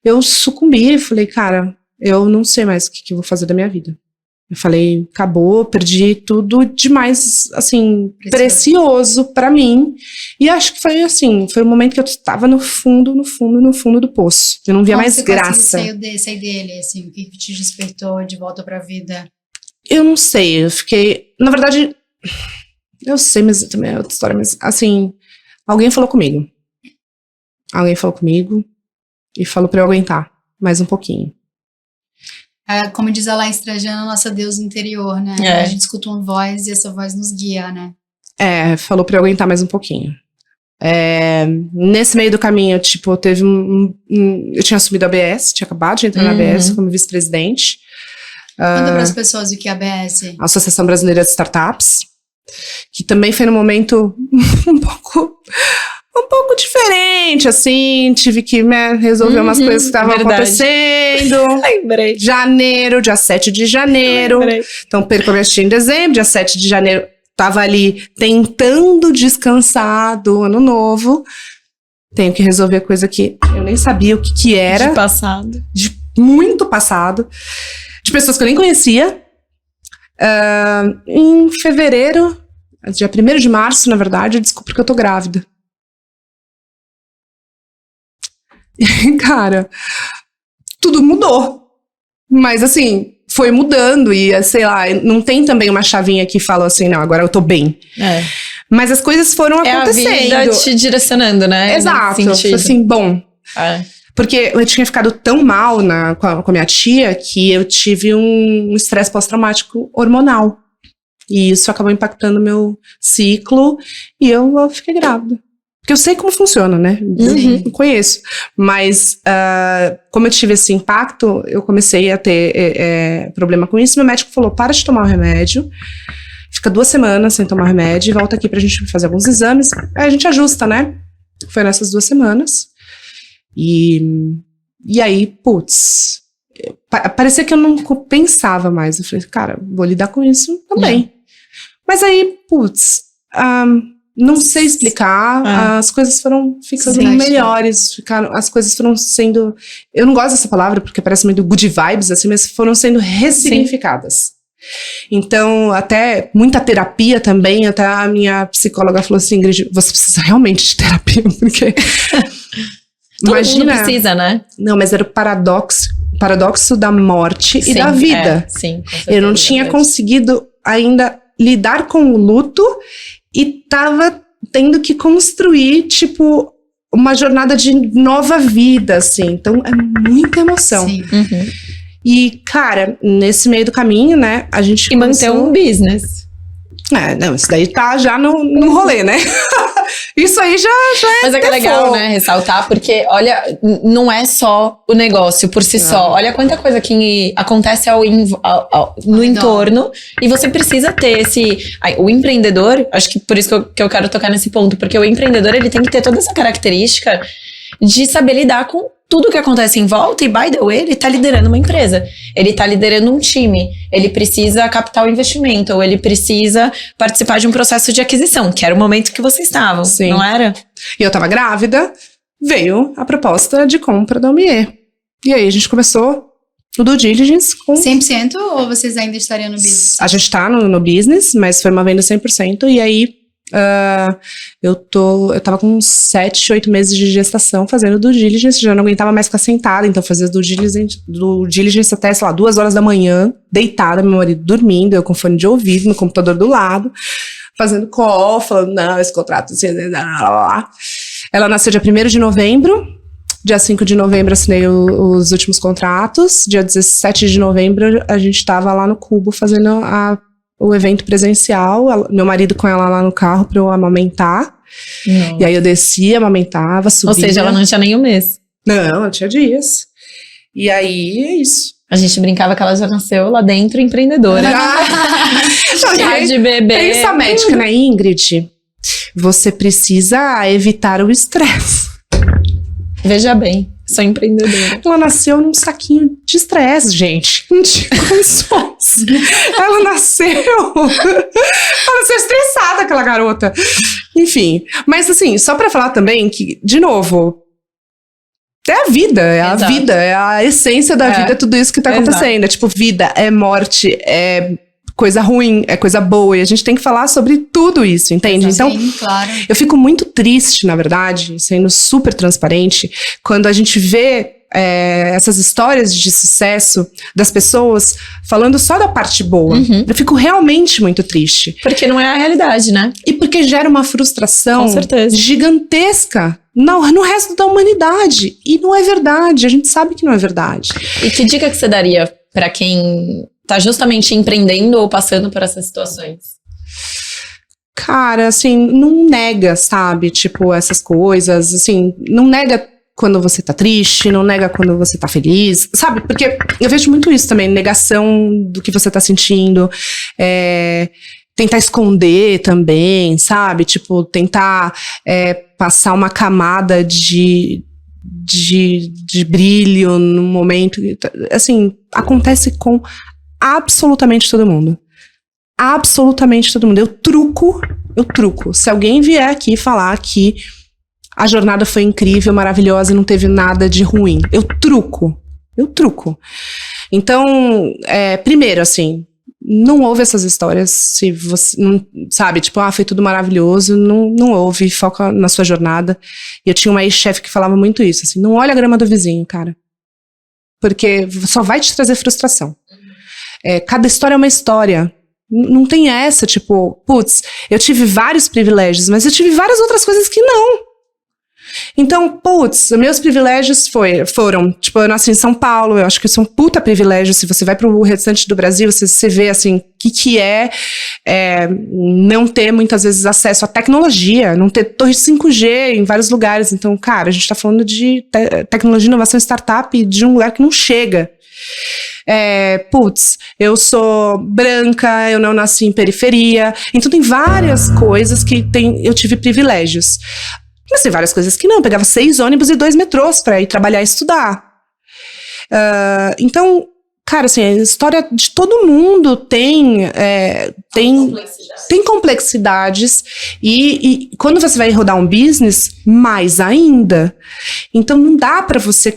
Speaker 3: eu sucumbi e falei, cara, eu não sei mais o que eu vou fazer da minha vida. Eu falei, acabou, perdi tudo demais, assim, precioso pra mim. E acho que foi assim, foi um momento que eu estava no fundo do poço. Eu não via mais graça.
Speaker 1: Como você sair dele, assim, o que te despertou de volta pra vida?
Speaker 3: Eu não sei, eu fiquei... Na verdade, eu sei, mas também é outra história, mas assim, alguém falou comigo. E falou pra eu aguentar mais um pouquinho.
Speaker 1: Como diz a Laís Trajano, nossa deusa interior, né? A gente escuta uma voz e essa voz nos guia, né?
Speaker 3: Falou pra eu aguentar mais um pouquinho. Nesse meio do caminho, tipo, teve eu tinha assumido a ABS, tinha acabado de entrar na ABS como vice-presidente.
Speaker 1: Conta para as pessoas o que é a ABS.
Speaker 3: Associação Brasileira de Startups, que também foi num momento um pouco diferente, assim, tive que resolver umas coisas que estavam acontecendo.
Speaker 2: Lembrei.
Speaker 3: Janeiro, dia 7 de janeiro.
Speaker 2: Lembrei.
Speaker 3: Então, perco a minha tia em dezembro, dia 7 de janeiro, tava ali tentando descansar do ano novo. Tenho que resolver coisa que eu nem sabia o que era.
Speaker 2: De passado.
Speaker 3: De muito passado. De pessoas que eu nem conhecia. Em fevereiro, dia 1º de março, na verdade, eu descobri que eu tô grávida. E aí, cara, tudo mudou. Mas assim, foi mudando e, sei lá, não tem também uma chavinha que fala assim, não, agora eu tô bem. Mas as coisas foram acontecendo.
Speaker 2: É a vida te direcionando, né?
Speaker 3: Exato. Assim, bom. Porque eu tinha ficado tão mal com a minha tia que eu tive um estresse pós-traumático hormonal. E isso acabou impactando meu ciclo e eu fiquei grávida. Porque eu sei como funciona, né? Eu conheço. Mas, como eu tive esse impacto, eu comecei a ter problema com isso. Meu médico falou, para de tomar o remédio. Fica 2 semanas sem tomar remédio e volta aqui pra gente fazer alguns exames. Aí a gente ajusta, né? Foi nessas 2 semanas. E aí, putz, parecia que eu não pensava mais. Eu falei, cara, vou lidar com isso também. Mas aí, putz, não sei explicar, as coisas foram ficando melhores, as coisas foram sendo, eu não gosto dessa palavra porque parece muito good vibes, assim, mas foram sendo ressignificadas. Então, até muita terapia também, até a minha psicóloga falou assim, Ingrid, você precisa realmente de terapia, porque...
Speaker 2: Todo mundo precisa, né?
Speaker 3: Não, mas era o paradoxo da morte e da vida.
Speaker 2: Sim, com certeza,
Speaker 3: eu não tinha conseguido ainda lidar com o luto e tava tendo que construir, tipo, uma jornada de nova vida, assim. Então, é muita emoção.
Speaker 1: Sim.
Speaker 3: E, cara, nesse meio do caminho, né, a gente
Speaker 2: manter um business.
Speaker 3: Não, isso daí tá já no rolê, né? Isso aí já é.
Speaker 2: Mas é que é legal, né, ressaltar, porque, olha, não é só o negócio por si só. Olha quanta coisa que acontece no entorno, e você precisa ter o empreendedor, acho que por isso que eu quero tocar nesse ponto, porque o empreendedor, ele tem que ter toda essa característica de saber lidar com tudo que acontece em volta, e by the way, ele tá liderando uma empresa, ele tá liderando um time, ele precisa captar o investimento, ou ele precisa participar de um processo de aquisição, que era o momento que vocês estavam, não era?
Speaker 3: E eu tava grávida, veio a proposta de compra da Omie. E aí a gente começou o due diligence com...
Speaker 1: 100% ou vocês ainda estariam no business?
Speaker 3: A gente tá no business, mas foi uma venda 100%, e aí eu tava com uns 7, 8 meses de gestação fazendo due diligence, já não aguentava mais ficar sentada, então fazia due diligence até, sei lá, 2 horas da manhã, deitada, meu marido dormindo, eu com fone de ouvido, no computador do lado, fazendo call, falando, não, esse contrato, assim, ela nasceu dia 1º de novembro, dia 5 de novembro assinei os últimos contratos, dia 17 de novembro a gente tava lá no Cubo fazendo o evento presencial, meu marido com ela lá no carro pra eu amamentar. Não. E aí eu descia, amamentava, subia.
Speaker 2: Ou seja, ela não tinha nem um mês.
Speaker 3: Não, ela tinha dias. E aí é isso.
Speaker 2: A gente brincava que ela já nasceu lá dentro empreendedora. Chá de bebê.
Speaker 3: Pensa médica, né, Ingrid? Você precisa evitar o estresse.
Speaker 2: Veja bem, sou empreendedora.
Speaker 3: Ela nasceu num saquinho de estresse, gente. Não tinha condições. Ela nasceu estressada, aquela garota. Enfim, mas assim, só pra falar também que, de novo, é a vida, a vida, é a essência da vida, tudo isso que tá acontecendo. É tipo, vida, é morte, é coisa ruim, é coisa boa, e a gente tem que falar sobre tudo isso, entende?
Speaker 1: Sim,
Speaker 3: então,
Speaker 1: claro.
Speaker 3: Eu fico muito triste, na verdade, sendo super transparente, quando a gente vê essas histórias de sucesso das pessoas falando só da parte boa. Eu fico realmente muito triste.
Speaker 2: Porque não é a realidade, né?
Speaker 3: E porque gera uma frustração gigantesca no resto da humanidade. E não é verdade, a gente sabe que não é verdade.
Speaker 2: E que dica que você daria pra quem tá justamente empreendendo ou passando por essas situações?
Speaker 3: Cara, assim, não nega, sabe? Tipo, essas coisas, assim, não nega quando você tá triste, não nega quando você tá feliz, sabe? Porque eu vejo muito isso também, negação do que você tá sentindo, tentar esconder também, sabe? Tipo, tentar passar uma camada de brilho no momento. Assim, acontece com absolutamente todo mundo. Absolutamente todo mundo. Eu truco. Se alguém vier aqui falar que a jornada foi incrível, maravilhosa e não teve nada de ruim, eu truco. Então, primeiro, assim, não ouve essas histórias se você não sabe, tipo, foi tudo maravilhoso, não ouve, foca na sua jornada. E eu tinha uma ex-chefe que falava muito isso, assim, não olha a grama do vizinho, cara, porque só vai te trazer frustração. Cada história é uma história. Não tem essa, tipo, putz, eu tive vários privilégios, mas eu tive várias outras coisas que não. Então, putz, meus privilégios foram, tipo, eu nasci em São Paulo, eu acho que isso é um puta privilégio. Se você vai pro restante do Brasil, você vê, assim, o que é não ter, muitas vezes, acesso à tecnologia, não ter torre 5G em vários lugares. Então, cara, a gente tá falando de tecnologia, inovação, startup de um lugar que não chega. Eu sou branca, eu não nasci em periferia, então tem várias coisas que eu tive privilégios, mas tem várias coisas que não. Eu pegava 6 ônibus e 2 metrôs para ir trabalhar e estudar. Então, cara, assim, a história de todo mundo tem complexidades e quando você vai rodar um business, mais ainda. Então não dá para você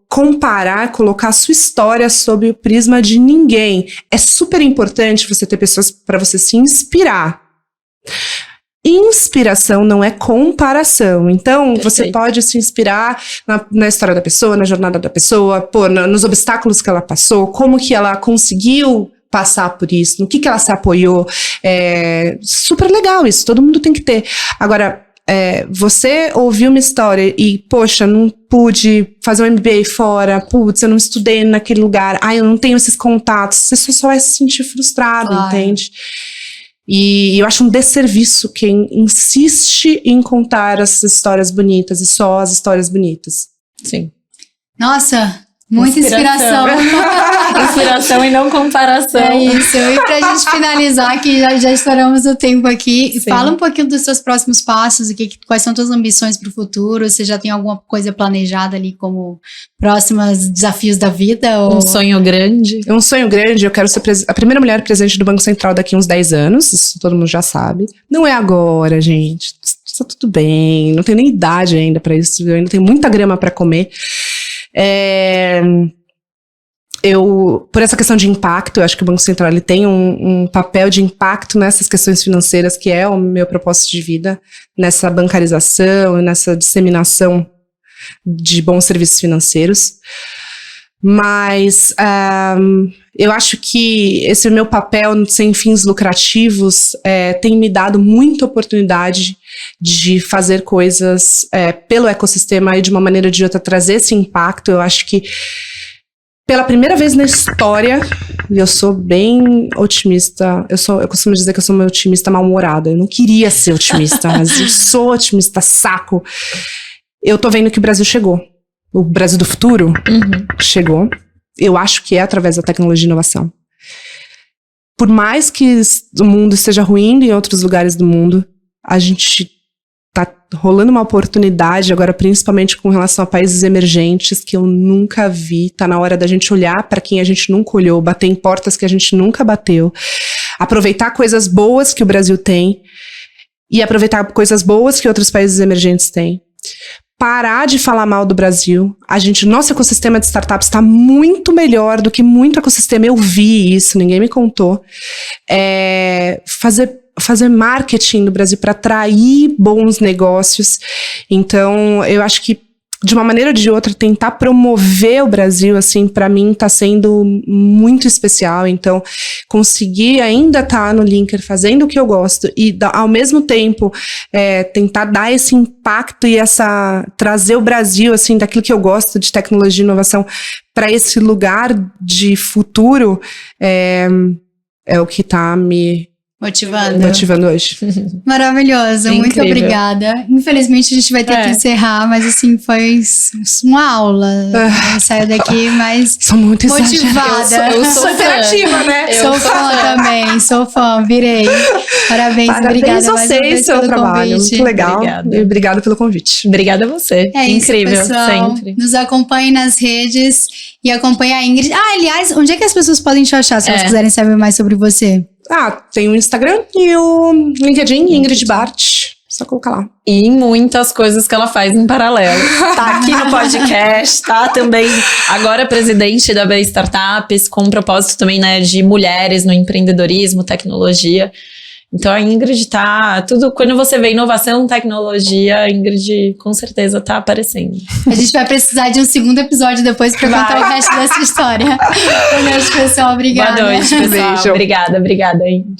Speaker 3: comparar, colocar a sua história sob o prisma de ninguém. É super importante você ter pessoas para você se inspirar. Inspiração não é comparação. Então, Perfeito. Você pode se inspirar na história da pessoa, na jornada da pessoa, nos obstáculos que ela passou, como que ela conseguiu passar por isso, no que ela se apoiou. Super legal isso, todo mundo tem que ter. Agora, você ouviu uma história e, poxa, não pude fazer um MBA fora, putz, eu não estudei naquele lugar, eu não tenho esses contatos, você só vai se sentir frustrado, entende? E eu acho um desserviço quem insiste em contar as histórias bonitas e só as histórias bonitas.
Speaker 2: Sim.
Speaker 1: Nossa, muita inspiração.
Speaker 2: Inspiração e não comparação.
Speaker 1: É isso. E pra gente finalizar, que já estouramos o tempo aqui, Sim. Fala um pouquinho dos seus próximos passos, quais são tuas ambições pro futuro, você já tem alguma coisa planejada ali como próximos desafios da vida? Ou...
Speaker 2: Um sonho grande?
Speaker 3: Um sonho grande, eu quero ser a primeira mulher presidente do Banco Central daqui a uns 10 anos, isso todo mundo já sabe. Não é agora, gente, tá tudo bem, não tenho nem idade ainda pra isso, eu ainda tenho muita grama pra comer. Por essa questão de impacto, eu acho que o Banco Central ele tem um papel de impacto nessas questões financeiras, que é o meu propósito de vida, nessa bancarização, nessa disseminação de bons serviços financeiros. Mas eu acho que esse meu papel sem fins lucrativos tem me dado muita oportunidade de fazer coisas pelo ecossistema e de uma maneira ou de outra trazer esse impacto. Eu acho que pela primeira vez na história, e eu sou bem otimista, eu costumo dizer que eu sou uma otimista mal-humorada, eu não queria ser otimista, mas eu sou otimista, saco. Eu tô vendo que o Brasil chegou. O Brasil do futuro chegou. Eu acho que é através da tecnologia e inovação. Por mais que o mundo esteja ruim em outros lugares do mundo, a gente tá rolando uma oportunidade agora, principalmente com relação a países emergentes, que eu nunca vi. Tá na hora da gente olhar para quem a gente nunca olhou, bater em portas que a gente nunca bateu, aproveitar coisas boas que o Brasil tem e aproveitar coisas boas que outros países emergentes têm. Parar de falar mal do Brasil. Nosso ecossistema de startups está muito melhor do que muito ecossistema. Eu vi isso, ninguém me contou. Fazer marketing no Brasil para atrair bons negócios. Então, eu acho que, de uma maneira ou de outra, tentar promover o Brasil, assim, para mim tá sendo muito especial. Então, conseguir ainda estar no Linker fazendo o que eu gosto e, ao mesmo tempo, tentar dar esse impacto e trazer o Brasil, assim, daquilo que eu gosto de tecnologia e inovação para esse lugar de futuro, é o que tá me motivando hoje.
Speaker 1: Maravilhoso, muito
Speaker 2: Incrível.
Speaker 1: obrigada. Infelizmente a gente vai ter que encerrar, mas assim, foi uma aula. Eu saio daqui, mas
Speaker 3: Sou muito
Speaker 1: motivada.
Speaker 2: Eu sou fã.
Speaker 3: interativa, né?
Speaker 1: Sou fã também, sou fã, virei. Parabéns, obrigada
Speaker 3: a
Speaker 1: mais uma vez
Speaker 3: vocês pelo
Speaker 1: pelo
Speaker 3: trabalho,
Speaker 1: convite.
Speaker 3: muito legal.
Speaker 2: Obrigada.
Speaker 3: E obrigado pelo convite.
Speaker 2: Obrigada a você.
Speaker 1: É isso,
Speaker 2: Incrível,
Speaker 1: pessoal.
Speaker 2: sempre.
Speaker 1: Nos acompanhe nas redes e acompanhe a Ingrid. Aliás, onde é que as pessoas podem te achar se elas quiserem saber mais sobre você?
Speaker 3: Tem o Instagram e o LinkedIn, Ingrid Bart. Só colocar lá.
Speaker 2: E muitas coisas que ela faz em paralelo. Tá aqui no podcast, tá também agora presidente da B Startups, com um propósito também, né, de mulheres no empreendedorismo, tecnologia. Então a Ingrid tá tudo, quando você vê inovação, tecnologia, a Ingrid com certeza tá aparecendo.
Speaker 1: A gente vai precisar de um segundo episódio depois pra contar o resto dessa história. Boa noite, pessoal. Obrigada.
Speaker 2: Boa noite, pessoal.
Speaker 3: Beijo.
Speaker 2: Obrigada, Ingrid.